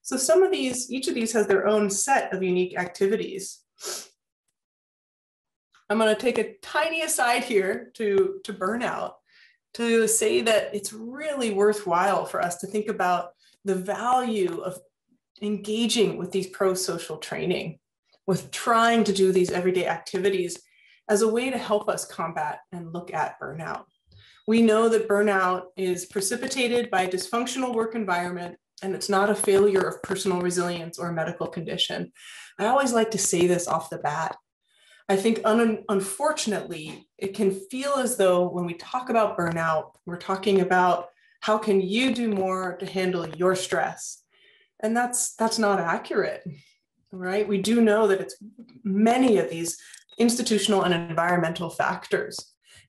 So each of these has their own set of unique activities. I'm going to take a tiny aside here to burnout to say that it's really worthwhile for us to think about the value of engaging with these pro-social training, with trying to do these everyday activities as a way to help us combat and look at burnout. We know that burnout is precipitated by a dysfunctional work environment, and it's not a failure of personal resilience or a medical condition. I always like to say this off the bat. I think unfortunately, it can feel as though when we talk about burnout, we're talking about how can you do more to handle your stress? And that's not accurate, right? We do know that it's many of these institutional and environmental factors.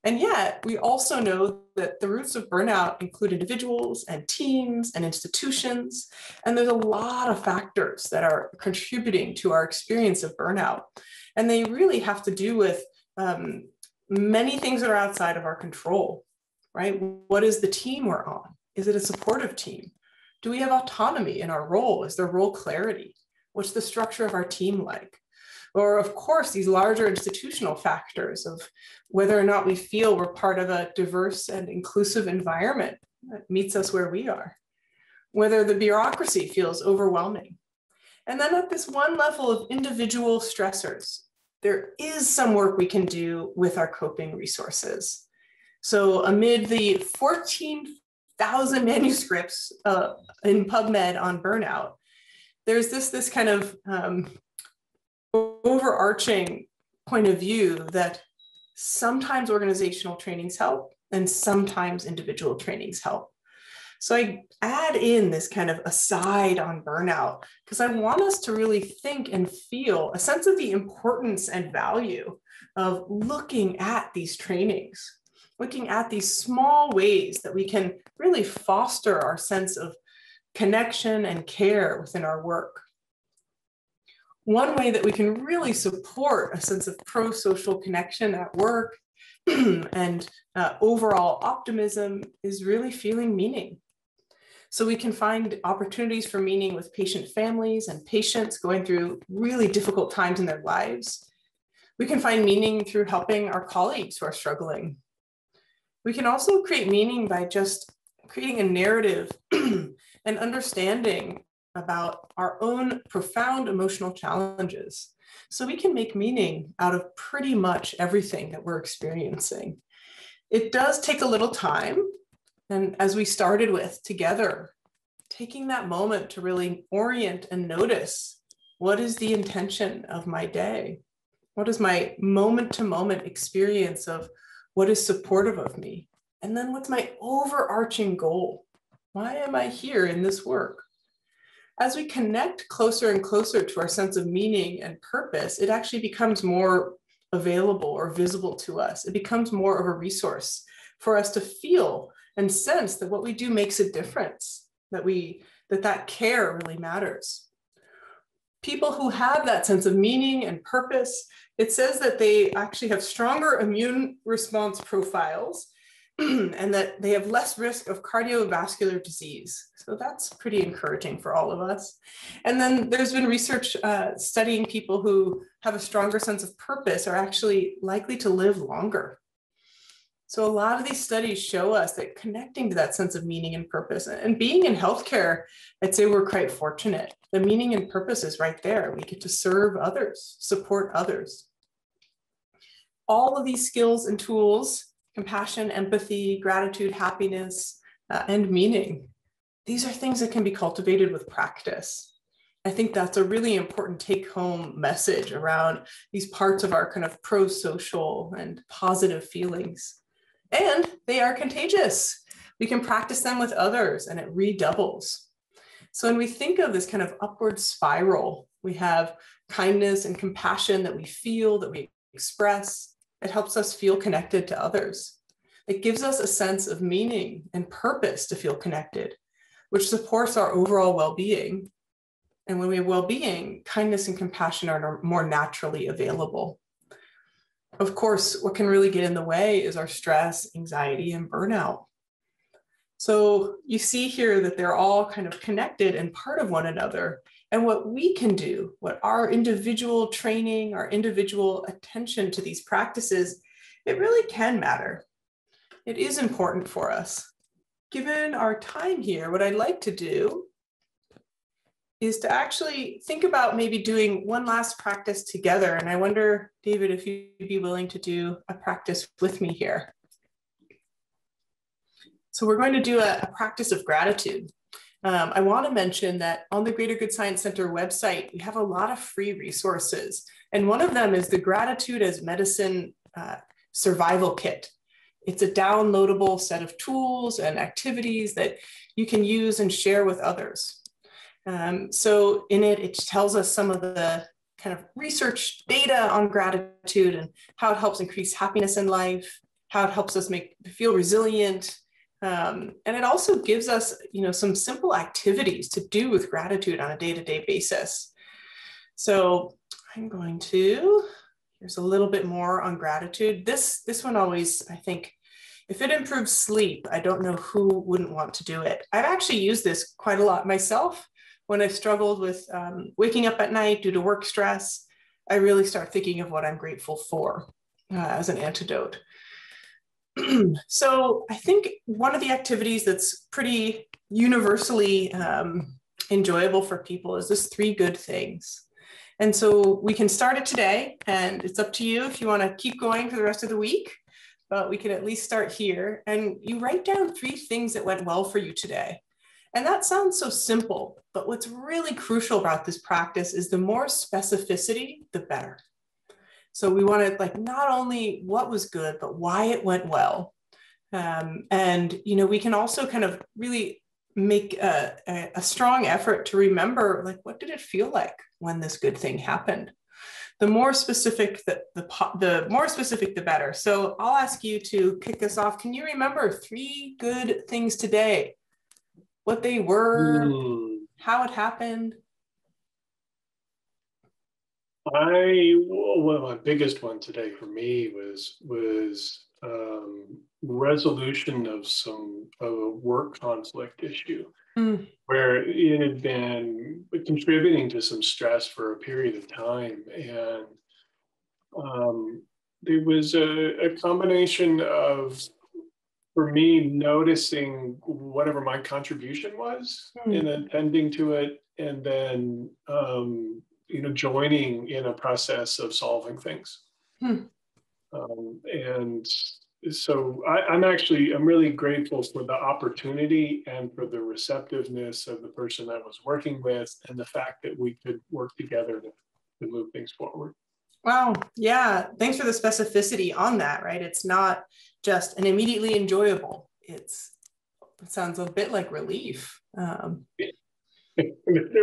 And yet we also know that the roots of burnout include individuals and teams and institutions. And there's a lot of factors that are contributing to our experience of burnout. And they really have to do with many things that are outside of our control, right? What is the team we're on? Is it a supportive team? Do we have autonomy in our role? Is there role clarity? What's the structure of our team like? Or of course, these larger institutional factors of whether or not we feel we're part of a diverse and inclusive environment that meets us where we are, whether the bureaucracy feels overwhelming. And then at this one level of individual stressors, there is some work we can do with our coping resources. So amid the 14,000 manuscripts in PubMed on burnout, there's this kind of overarching point of view that sometimes organizational trainings help and sometimes individual trainings help. So I add in this kind of aside on burnout because I want us to really think and feel a sense of the importance and value of looking at these trainings, looking at these small ways that we can really foster our sense of connection and care within our work. One way that we can really support a sense of pro-social connection at work and overall optimism is really feeling meaning. So we can find opportunities for meaning with patient families and patients going through really difficult times in their lives. We can find meaning through helping our colleagues who are struggling. We can also create meaning by just creating a narrative and understanding about our own profound emotional challenges. So we can make meaning out of pretty much everything that we're experiencing. It does take a little time. And as we started with together, taking that moment to really orient and notice, what is the intention of my day? What is my moment-to-moment experience of what is supportive of me? And then what's my overarching goal? Why am I here in this work? As we connect closer and closer to our sense of meaning and purpose, it actually becomes more available or visible to us. It becomes more of a resource for us to feel and sense that what we do makes a difference, that care really matters. People who have that sense of meaning and purpose, it says that they actually have stronger immune response profiles and that they have less risk of cardiovascular disease. So that's pretty encouraging for all of us. And then there's been research studying people who have a stronger sense of purpose are actually likely to live longer. So a lot of these studies show us that connecting to that sense of meaning and purpose, and being in healthcare, I'd say we're quite fortunate. The meaning and purpose is right there. We get to serve others, support others. All of these skills and tools, compassion, empathy, gratitude, happiness, and meaning, these are things that can be cultivated with practice. I think that's a really important take-home message around these parts of our kind of pro-social and positive feelings. And they are contagious. We can practice them with others and it redoubles. So when we think of this kind of upward spiral, we have kindness and compassion that we feel, that we express. It helps us feel connected to others. It gives us a sense of meaning and purpose to feel connected, which supports our overall well-being. And when we have well-being, kindness and compassion are more naturally available. Of course, what can really get in the way is our stress, anxiety, and burnout. So you see here that they're all kind of connected and part of one another. And what we can do, what our individual training, our individual attention to these practices, it really can matter. It is important for us. Given our time here, what I'd like to do is to actually think about maybe doing one last practice together. And I wonder, David, if you'd be willing to do a practice with me here. So we're going to do a practice of gratitude. I want to mention that on the Greater Good Science Center website, we have a lot of free resources. And one of them is the Gratitude as Medicine Survival Kit. It's a downloadable set of tools and activities that you can use and share with others. So in it, it tells us some of the kind of research data on gratitude and how it helps increase happiness in life, how it helps us feel resilient. And it also gives us, some simple activities to do with gratitude on a day-to-day basis. So I'm going to, here's a little bit more on gratitude. This one always, I think, if it improves sleep, I don't know who wouldn't want to do it. I've actually used this quite a lot myself. When I've struggled with waking up at night due to work stress, I really start thinking of what I'm grateful for as an antidote. So I think one of the activities that's pretty universally enjoyable for people is this 3 good things. And so we can start it today, and it's up to you if you want to keep going for the rest of the week, but we can at least start here. And you write down 3 things that went well for you today. And that sounds so simple, but what's really crucial about this practice is the more specificity, the better. So we want to like not only what was good, but why it went well. And, you know, we can also kind of really make a strong effort to remember, like, what did it feel like when this good thing happened? The more specific, the more specific, the better. So I'll ask you to kick us off. Can you remember 3 good things today? What they were, how it happened? Well, my biggest one today for me was resolution of a work conflict issue, where it had been contributing to some stress for a period of time, and there was a combination of, for me, noticing whatever my contribution was in attending to it, and then you know, joining in a process of solving things. And so I'm really grateful for the opportunity and for the receptiveness of the person I was working with, and the fact that we could work together to move things forward. Wow. Yeah. Thanks for the specificity on that, right? It's not just an immediately enjoyable. It sounds a bit like relief. There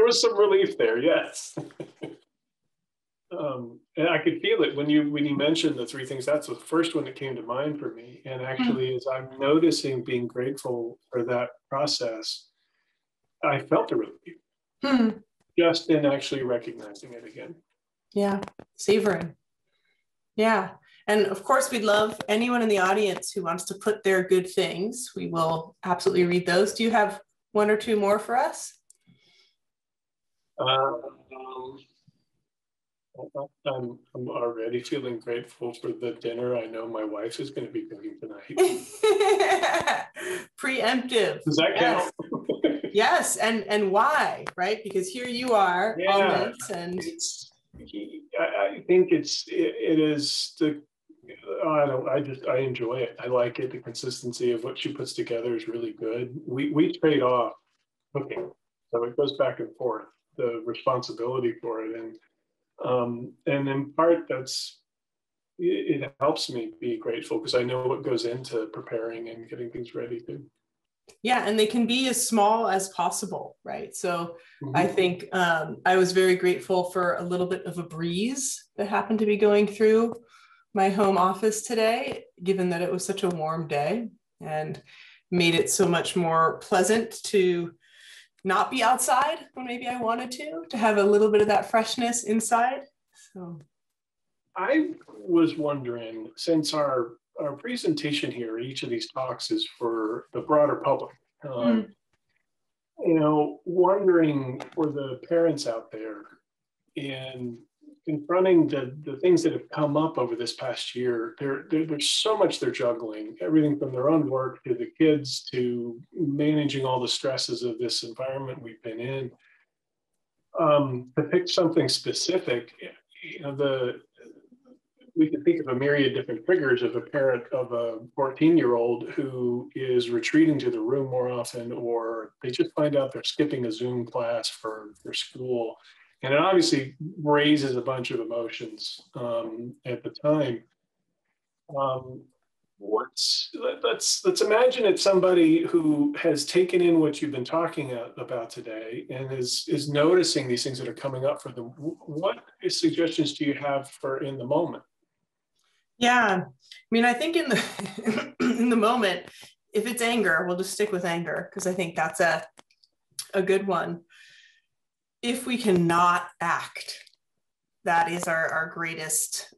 was some relief there, yes. And I could feel it when you mentioned the 3 things. That's the first one that came to mind for me. And actually, as I'm noticing being grateful for that process, I felt a relief just in actually recognizing it again. Yeah, savoring. Yeah. And of course, we'd love anyone in the audience who wants to put their good things. We will absolutely read those. Do you have 1 or 2 more for us? I'm already feeling grateful for the dinner I know my wife is going to be cooking tonight. Preemptive. Does that count? Yes, and why, right? Because here you are on this, and I think it is the. I enjoy it. I like it. The consistency of what she puts together is really good. We trade off cooking, so it goes back and forth, the responsibility for it, and in part it helps me be grateful because I know what goes into preparing and getting things ready too. Yeah, and they can be as small as possible, right? So I think I was very grateful for a little bit of a breeze that happened to be going through my home office today, given that it was such a warm day, and made it so much more pleasant to not be outside when maybe I wanted to have a little bit of that freshness inside. So I was wondering, since our presentation here, each of these talks is for the broader public, you know, wondering for the parents out there in confronting the things that have come up over this past year. There's so much they're juggling, everything from their own work to the kids to managing all the stresses of this environment we've been in. To pick something specific, you know, we can think of a myriad of different triggers of a parent of a 14-year-old who is retreating to the room more often, or they just find out they're skipping a Zoom class for school. And it obviously raises a bunch of emotions at the time. Let's imagine it's somebody who has taken in what you've been talking about today and is noticing these things that are coming up for them. What suggestions do you have for in the moment? Yeah, I mean, I think in the in the moment, if it's anger, we'll just stick with anger because I think that's a good one. If we cannot act, that is our greatest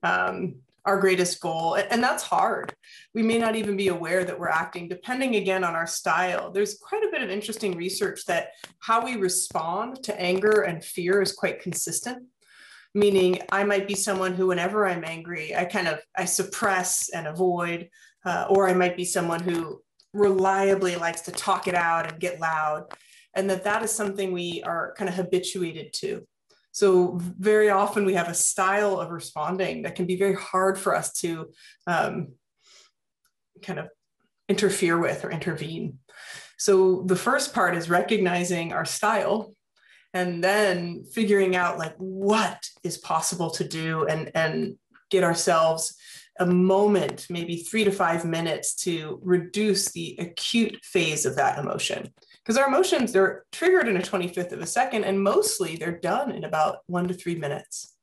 goal, and that's hard. We may not even be aware that we're acting, depending again on our style. There's quite a bit of interesting research that how we respond to anger and fear is quite consistent. Meaning I might be someone who, whenever I'm angry, I suppress and avoid, or I might be someone who reliably likes to talk it out and get loud, and that is something we are kind of habituated to. So very often we have a style of responding that can be very hard for us to kind of interfere with or intervene. So the first part is recognizing our style and then figuring out like what is possible to do and get ourselves a moment, maybe 3 to 5 minutes to reduce the acute phase of that emotion. Because our emotions, they're triggered in a 25th of a second, and mostly they're done in about 1 to 3 minutes.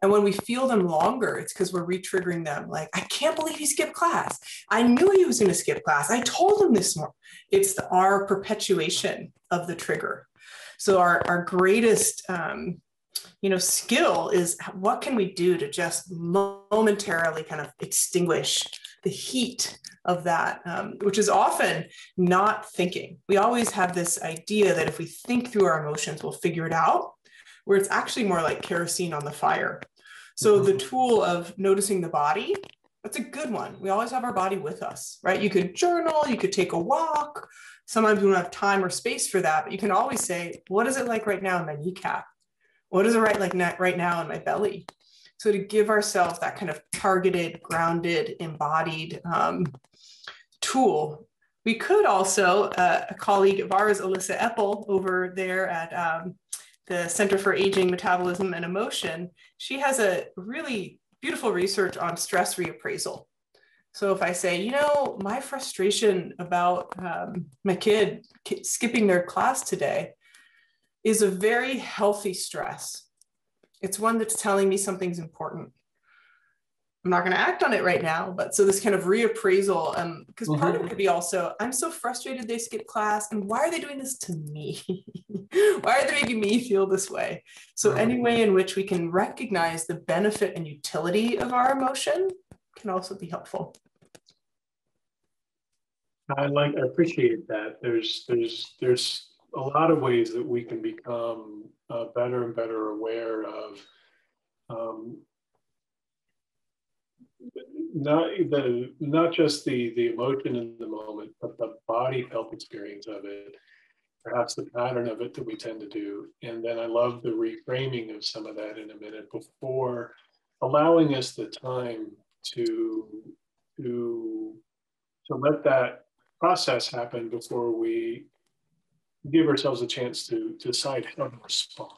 And when we feel them longer, it's because we're re-triggering them. Like, I can't believe he skipped class. I knew he was going to skip class. I told him this morning. It's our perpetuation of the trigger. So our greatest skill is what can we do to just momentarily kind of extinguish the heat of that, which is often not thinking. We always have this idea that if we think through our emotions, we'll figure it out, where it's actually more like kerosene on the fire. So the tool of noticing the body, that's a good one. We always have our body with us, right? You could journal, you could take a walk. Sometimes we don't have time or space for that, but you can always say, what is it like right now in my kneecap? What is it like right now in my belly? So to give ourselves that kind of targeted, grounded, embodied tool. We could also, a colleague of ours, Alyssa Eppel, over there at the Center for Aging, Metabolism, and Emotion, she has a really beautiful research on stress reappraisal. So if I say, my frustration about my kid skipping their class today is a very healthy stress. It's one that's telling me something's important. I'm not going to act on it right now, but so this kind of reappraisal, because part of it could be also, I'm so frustrated they skipped class, and why are they doing this to me? Why are they making me feel this way? So any way in which we can recognize the benefit and utility of our emotion can also be helpful. I appreciate that. There's a lot of ways that we can become better and better aware of not just the emotion in the moment, but the body felt experience of it, perhaps the pattern of it that we tend to do. And then I love the reframing of some of that in a minute before allowing us the time to let that process happen before we give ourselves a chance to decide how to respond.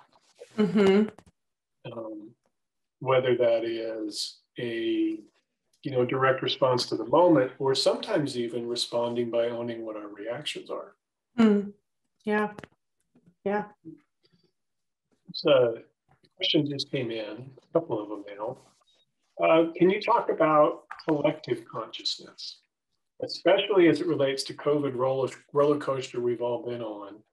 Whether that is a direct response to the moment, or sometimes even responding by owning what our reactions are. Yeah. So the question just came in, a couple of them now. Can you talk about collective consciousness, especially as it relates to COVID roller coaster we've all been on?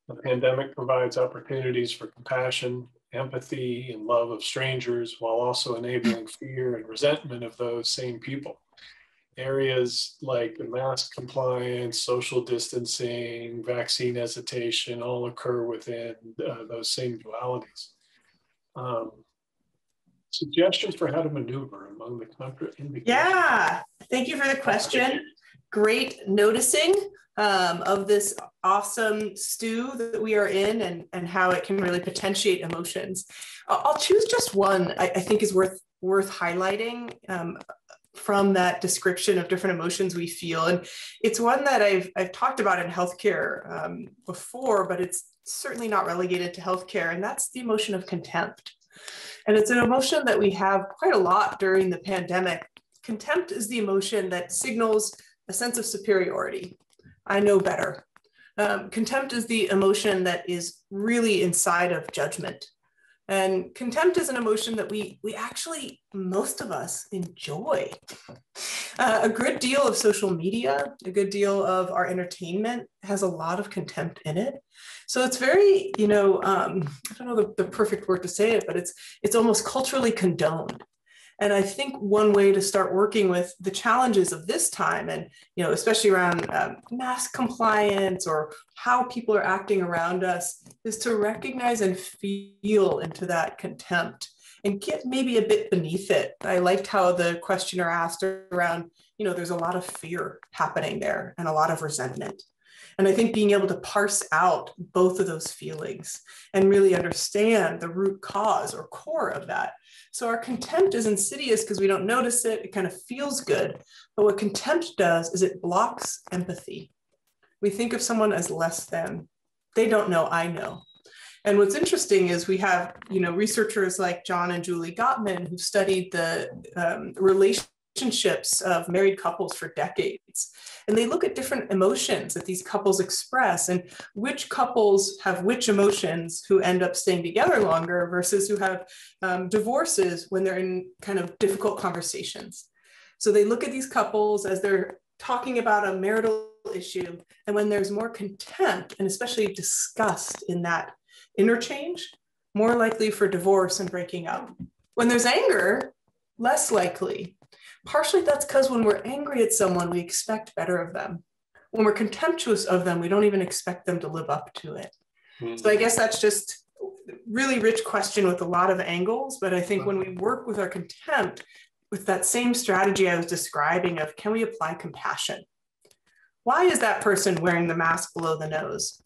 The pandemic provides opportunities for compassion, empathy, and love of strangers, while also enabling fear and resentment of those same people. Areas like the mask compliance, social distancing, vaccine hesitation all occur within those same dualities. Suggestions for how to maneuver among the contraindications? Yeah, thank you for the question. Great noticing of this awesome stew that we are in and how it can really potentiate emotions. I'll choose just one I think is worth highlighting from that description of different emotions we feel. And it's one that I've talked about in healthcare before, but it's certainly not relegated to healthcare, and that's the emotion of contempt. And it's an emotion that we have quite a lot during the pandemic. Contempt is the emotion that signals a sense of superiority. I know better. Contempt is the emotion that is really inside of judgment. And contempt is an emotion that we actually, most of us, enjoy. A good deal of social media, a good deal of our entertainment has a lot of contempt in it. So it's very, I don't know the perfect word to say it, but it's almost culturally condoned. And I think one way to start working with the challenges of this time, and especially around mask compliance or how people are acting around us, is to recognize and feel into that contempt and get maybe a bit beneath it. I liked how the questioner asked around, there's a lot of fear happening there and a lot of resentment. And I think being able to parse out both of those feelings and really understand the root cause or core of that. So our contempt is insidious because we don't notice it. It kind of feels good. But what contempt does is it blocks empathy. We think of someone as less than. They don't know, I know. And what's interesting is we have, researchers like John and Julie Gottman who studied the relationships of married couples for decades. And they look at different emotions that these couples express and which couples have which emotions who end up staying together longer versus who have divorces when they're in kind of difficult conversations. So they look at these couples as they're talking about a marital issue. And when there's more contempt and especially disgust in that interchange, more likely for divorce and breaking up. When there's anger, less likely. Partially that's because when we're angry at someone, we expect better of them. When we're contemptuous of them, we don't even expect them to live up to it. So I guess that's just a really rich question with a lot of angles. But I think when we work with our contempt, with that same strategy I was describing of, can we apply compassion? Why is that person wearing the mask below the nose?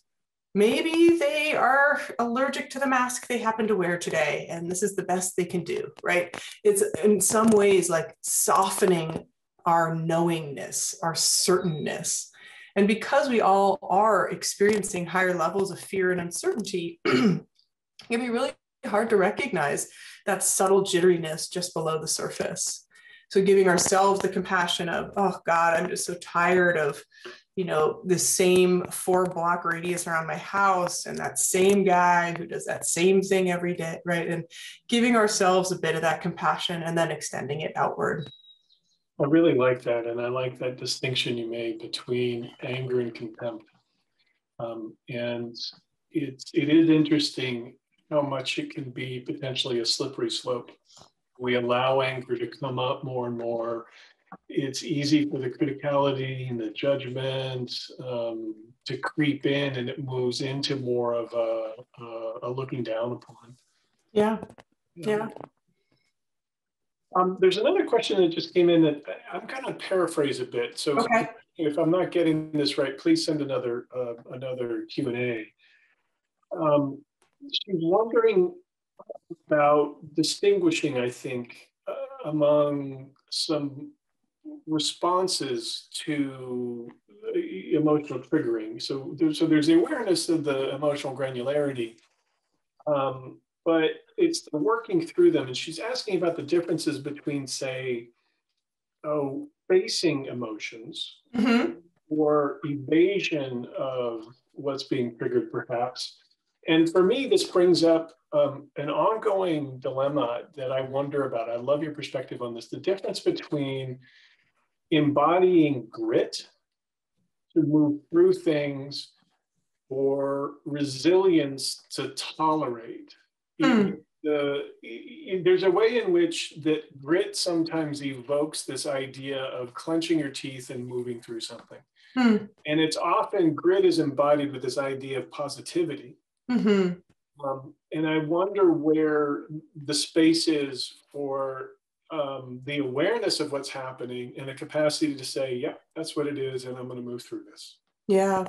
Maybe they are allergic to the mask they happen to wear today, and this is the best they can do, right? It's in some ways like softening our knowingness, our certainness. And because we all are experiencing higher levels of fear and uncertainty, it can be really hard to recognize that subtle jitteriness just below the surface. So giving ourselves the compassion of, oh God, I'm just so tired of, the same 4-block radius around my house and that same guy who does that same thing every day, right? And giving ourselves a bit of that compassion and then extending it outward. I really like that. And I like that distinction you made between anger and contempt. And it is interesting how much it can be potentially a slippery slope. We allow anger to come up more and more. It's easy for the criticality and the judgment to creep in, and it moves into more of a looking down upon. Yeah. There's another question that just came in that I'm going to paraphrase a bit. So okay. If I'm not getting this right, please send another Q&A. She's wondering about distinguishing, I think, among some responses to emotional triggering. So there's the awareness of the emotional granularity, but it's the working through them. And she's asking about the differences between, say, facing emotions or evasion of what's being triggered, perhaps. And for me, this brings up an ongoing dilemma that I wonder about. I love your perspective on this. The difference between embodying grit to move through things or resilience to tolerate. There's a way in which that grit sometimes evokes this idea of clenching your teeth and moving through something. And it's often grit is embodied with this idea of positivity. And I wonder where the space is for the awareness of what's happening and the capacity to say, yeah, that's what it is, and I'm going to move through this. Yeah.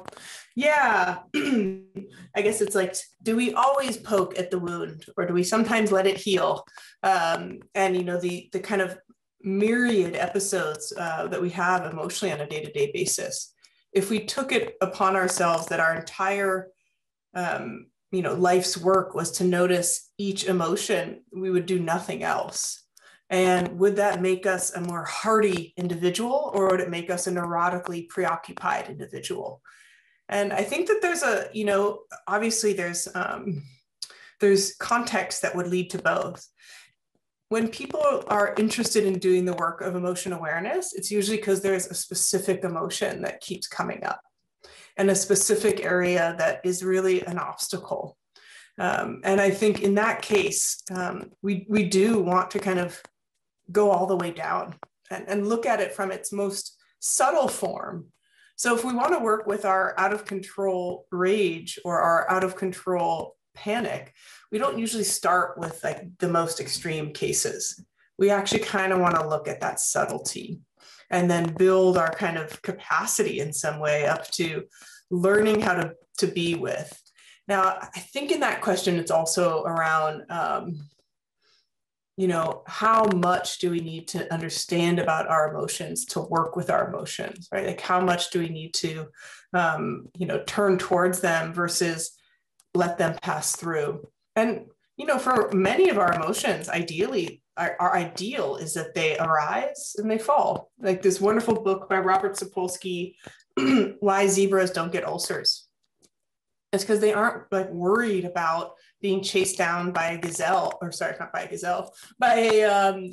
I guess it's like, do we always poke at the wound, or do we sometimes let it heal? And the kind of myriad episodes that we have emotionally on a day-to-day basis. If we took it upon ourselves that our entire life's work was to notice each emotion, we would do nothing else. And would that make us a more hardy individual, or would it make us a neurotically preoccupied individual? And I think that there's obviously there's context that would lead to both. When people are interested in doing the work of emotion awareness, it's usually because there's a specific emotion that keeps coming up and a specific area that is really an obstacle. And I think in that case, we do want to kind of go all the way down and look at it from its most subtle form. So if we want to work with our out of control rage or our out of control panic, we don't usually start with like the most extreme cases. We actually kind of want to look at that subtlety and then build our kind of capacity in some way up to, learning how to be with. Now, I think in that question, it's also around, how much do we need to understand about our emotions to work with our emotions, right? Like how much do we need to, turn towards them versus let them pass through? And, for many of our emotions, ideally, our ideal is that they arise and they fall. Like this wonderful book by Robert Sapolsky, Why Zebras Don't Get Ulcers. It's because they aren't like worried about being chased down by a gazelle, or sorry, not by a gazelle,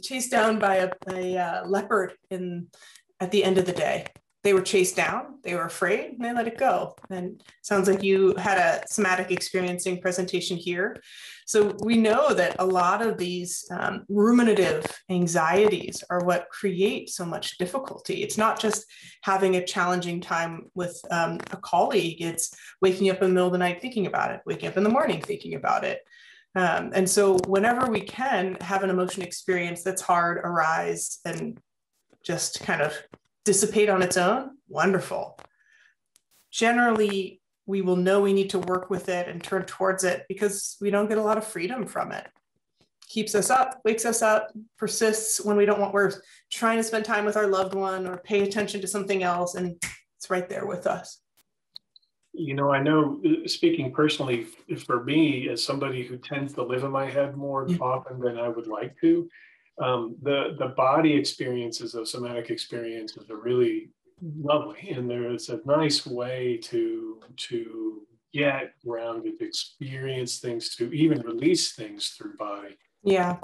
chased down by a leopard at the end of the day. They were chased down, they were afraid, and they let it go. And it sounds like you had a somatic experiencing presentation here. So we know that a lot of these ruminative anxieties are what create so much difficulty. It's not just having a challenging time with a colleague, it's waking up in the middle of the night thinking about it, waking up in the morning thinking about it. And so whenever we can have an emotion experience that's hard arise and just kind of dissipate on its own, wonderful. Generally, we will know we need to work with it and turn towards it because we don't get a lot of freedom from it. Keeps us up, wakes us up, persists when we're trying to spend time with our loved one or pay attention to something else, and it's right there with us. I know, speaking personally for me, as somebody who tends to live in my head more often than I would like to, the body experiences of somatic experiences are really lovely, and there's a nice way to get grounded, to experience things, to even release things through body. Yeah.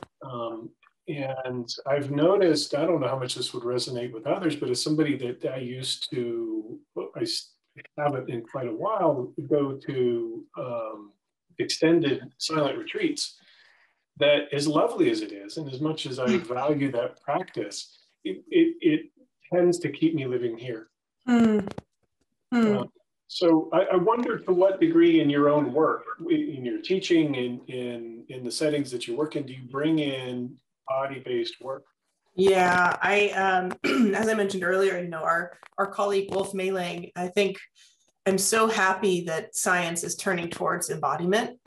And I've noticed, I don't know how much this would resonate with others, but as somebody that I haven't in quite a while, go to extended silent retreats, that as lovely as it is, and as much as I value that practice, it tends to keep me living here. So I wonder, to what degree in your own work, in your teaching, in the settings that you work in, do you bring in body-based work? Yeah, as I mentioned earlier, our colleague Wolf Meiling, I think I'm so happy that science is turning towards embodiment.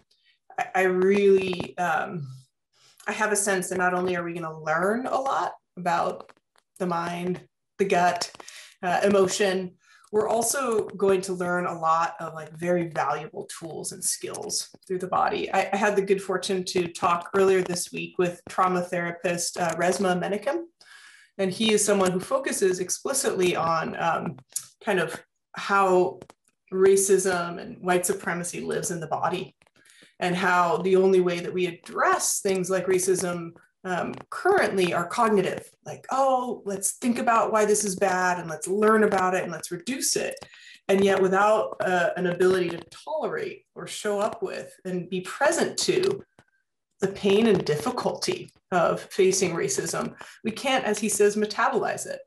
I really, I have a sense that not only are we going to learn a lot about the mind, the gut, emotion, we're also going to learn a lot of like very valuable tools and skills through the body. I had the good fortune to talk earlier this week with trauma therapist Resmaa Menakem, and he is someone who focuses explicitly on kind of how racism and white supremacy lives in the body, and how the only way that we address things like racism currently are cognitive, like, oh, let's think about why this is bad and let's learn about it and let's reduce it. And yet without an ability to tolerate or show up with and be present to the pain and difficulty of facing racism, we can't, as he says, metabolize it.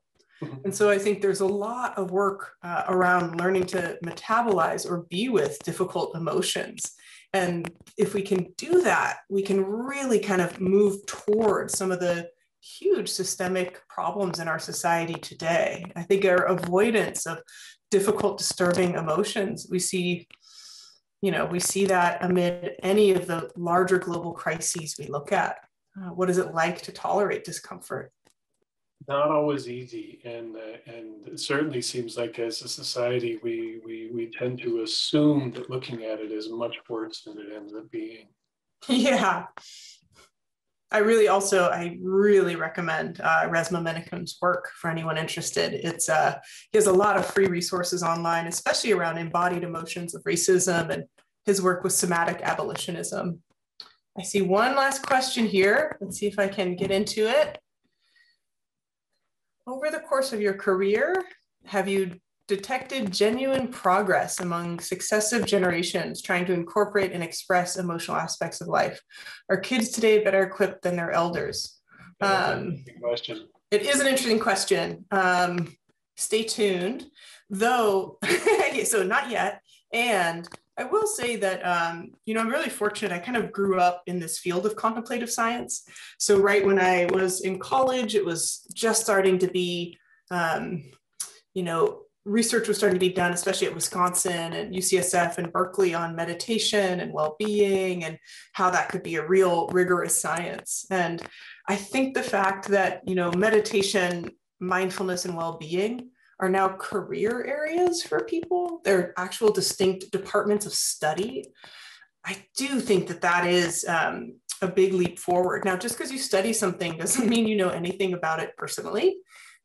And so I think there's a lot of work around learning to metabolize or be with difficult emotions. And if we can do that, we can really kind of move towards some of the huge systemic problems in our society today. I think our avoidance of difficult, disturbing emotions, we see that amid any of the larger global crises we look at. What is it like to tolerate discomfort? Not always easy, and it certainly seems like as a society we tend to assume that looking at it is much worse than it ends up being. Yeah, I really recommend Resmaa Menakem's work for anyone interested. He has a lot of free resources online, especially around embodied emotions of racism and his work with somatic abolitionism. I see one last question here. Let's see if I can get into it. Over the course of your career, have you detected genuine progress among successive generations trying to incorporate and express emotional aspects of life? Are kids today better equipped than their elders? That's an interesting question. It is an interesting question. Stay tuned, though, so not yet. And I will say that, I'm really fortunate. I kind of grew up in this field of contemplative science. So right when I was in college, it was just starting to be, research was starting to be done, especially at Wisconsin and UCSF and Berkeley, on meditation and well-being and how that could be a real rigorous science. And I think the fact that, you know, meditation, mindfulness, and well-being are now career areas for people, they're actual distinct departments of study. I do think that that is a big leap forward. Now, just because you study something doesn't mean you know anything about it personally.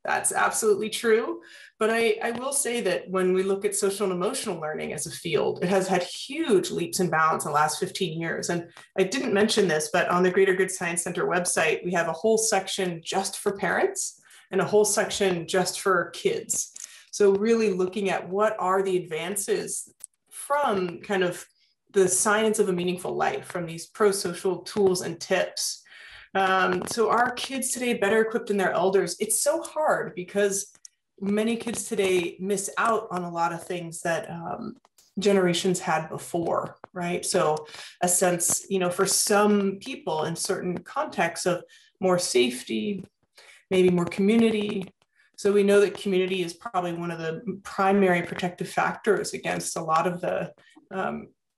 That's absolutely true. But I will say that when we look at social and emotional learning as a field, it has had huge leaps and bounds in the last 15 years. And I didn't mention this, but on the Greater Good Science Center website, we have a whole section just for parents and a whole section just for kids. So really looking at what are the advances from kind of the science of a meaningful life, from these pro-social tools and tips. So are kids today better equipped than their elders? It's so hard because many kids today miss out on a lot of things that generations had before, right? So a sense, you know, for some people in certain contexts of more safety, maybe more community. So we know that community is probably one of the primary protective factors against a lot of the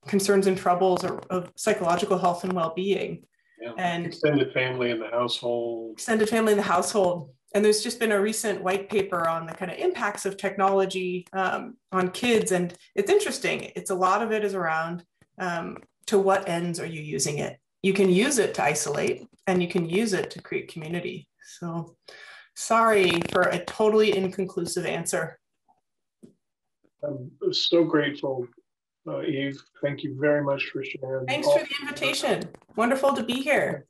concerns and troubles of psychological health and well-being. Yeah. And extended family in the household. Extended family in the household. And there's just been a recent white paper on the kind of impacts of technology on kids. And it's interesting. It's a lot of it is around to what ends are you using it? You can use it to isolate and you can use it to create community. So sorry for a totally inconclusive answer. I'm so grateful, Eve. Thank you very much for sharing. Thanks for the invitation. Wonderful to be here.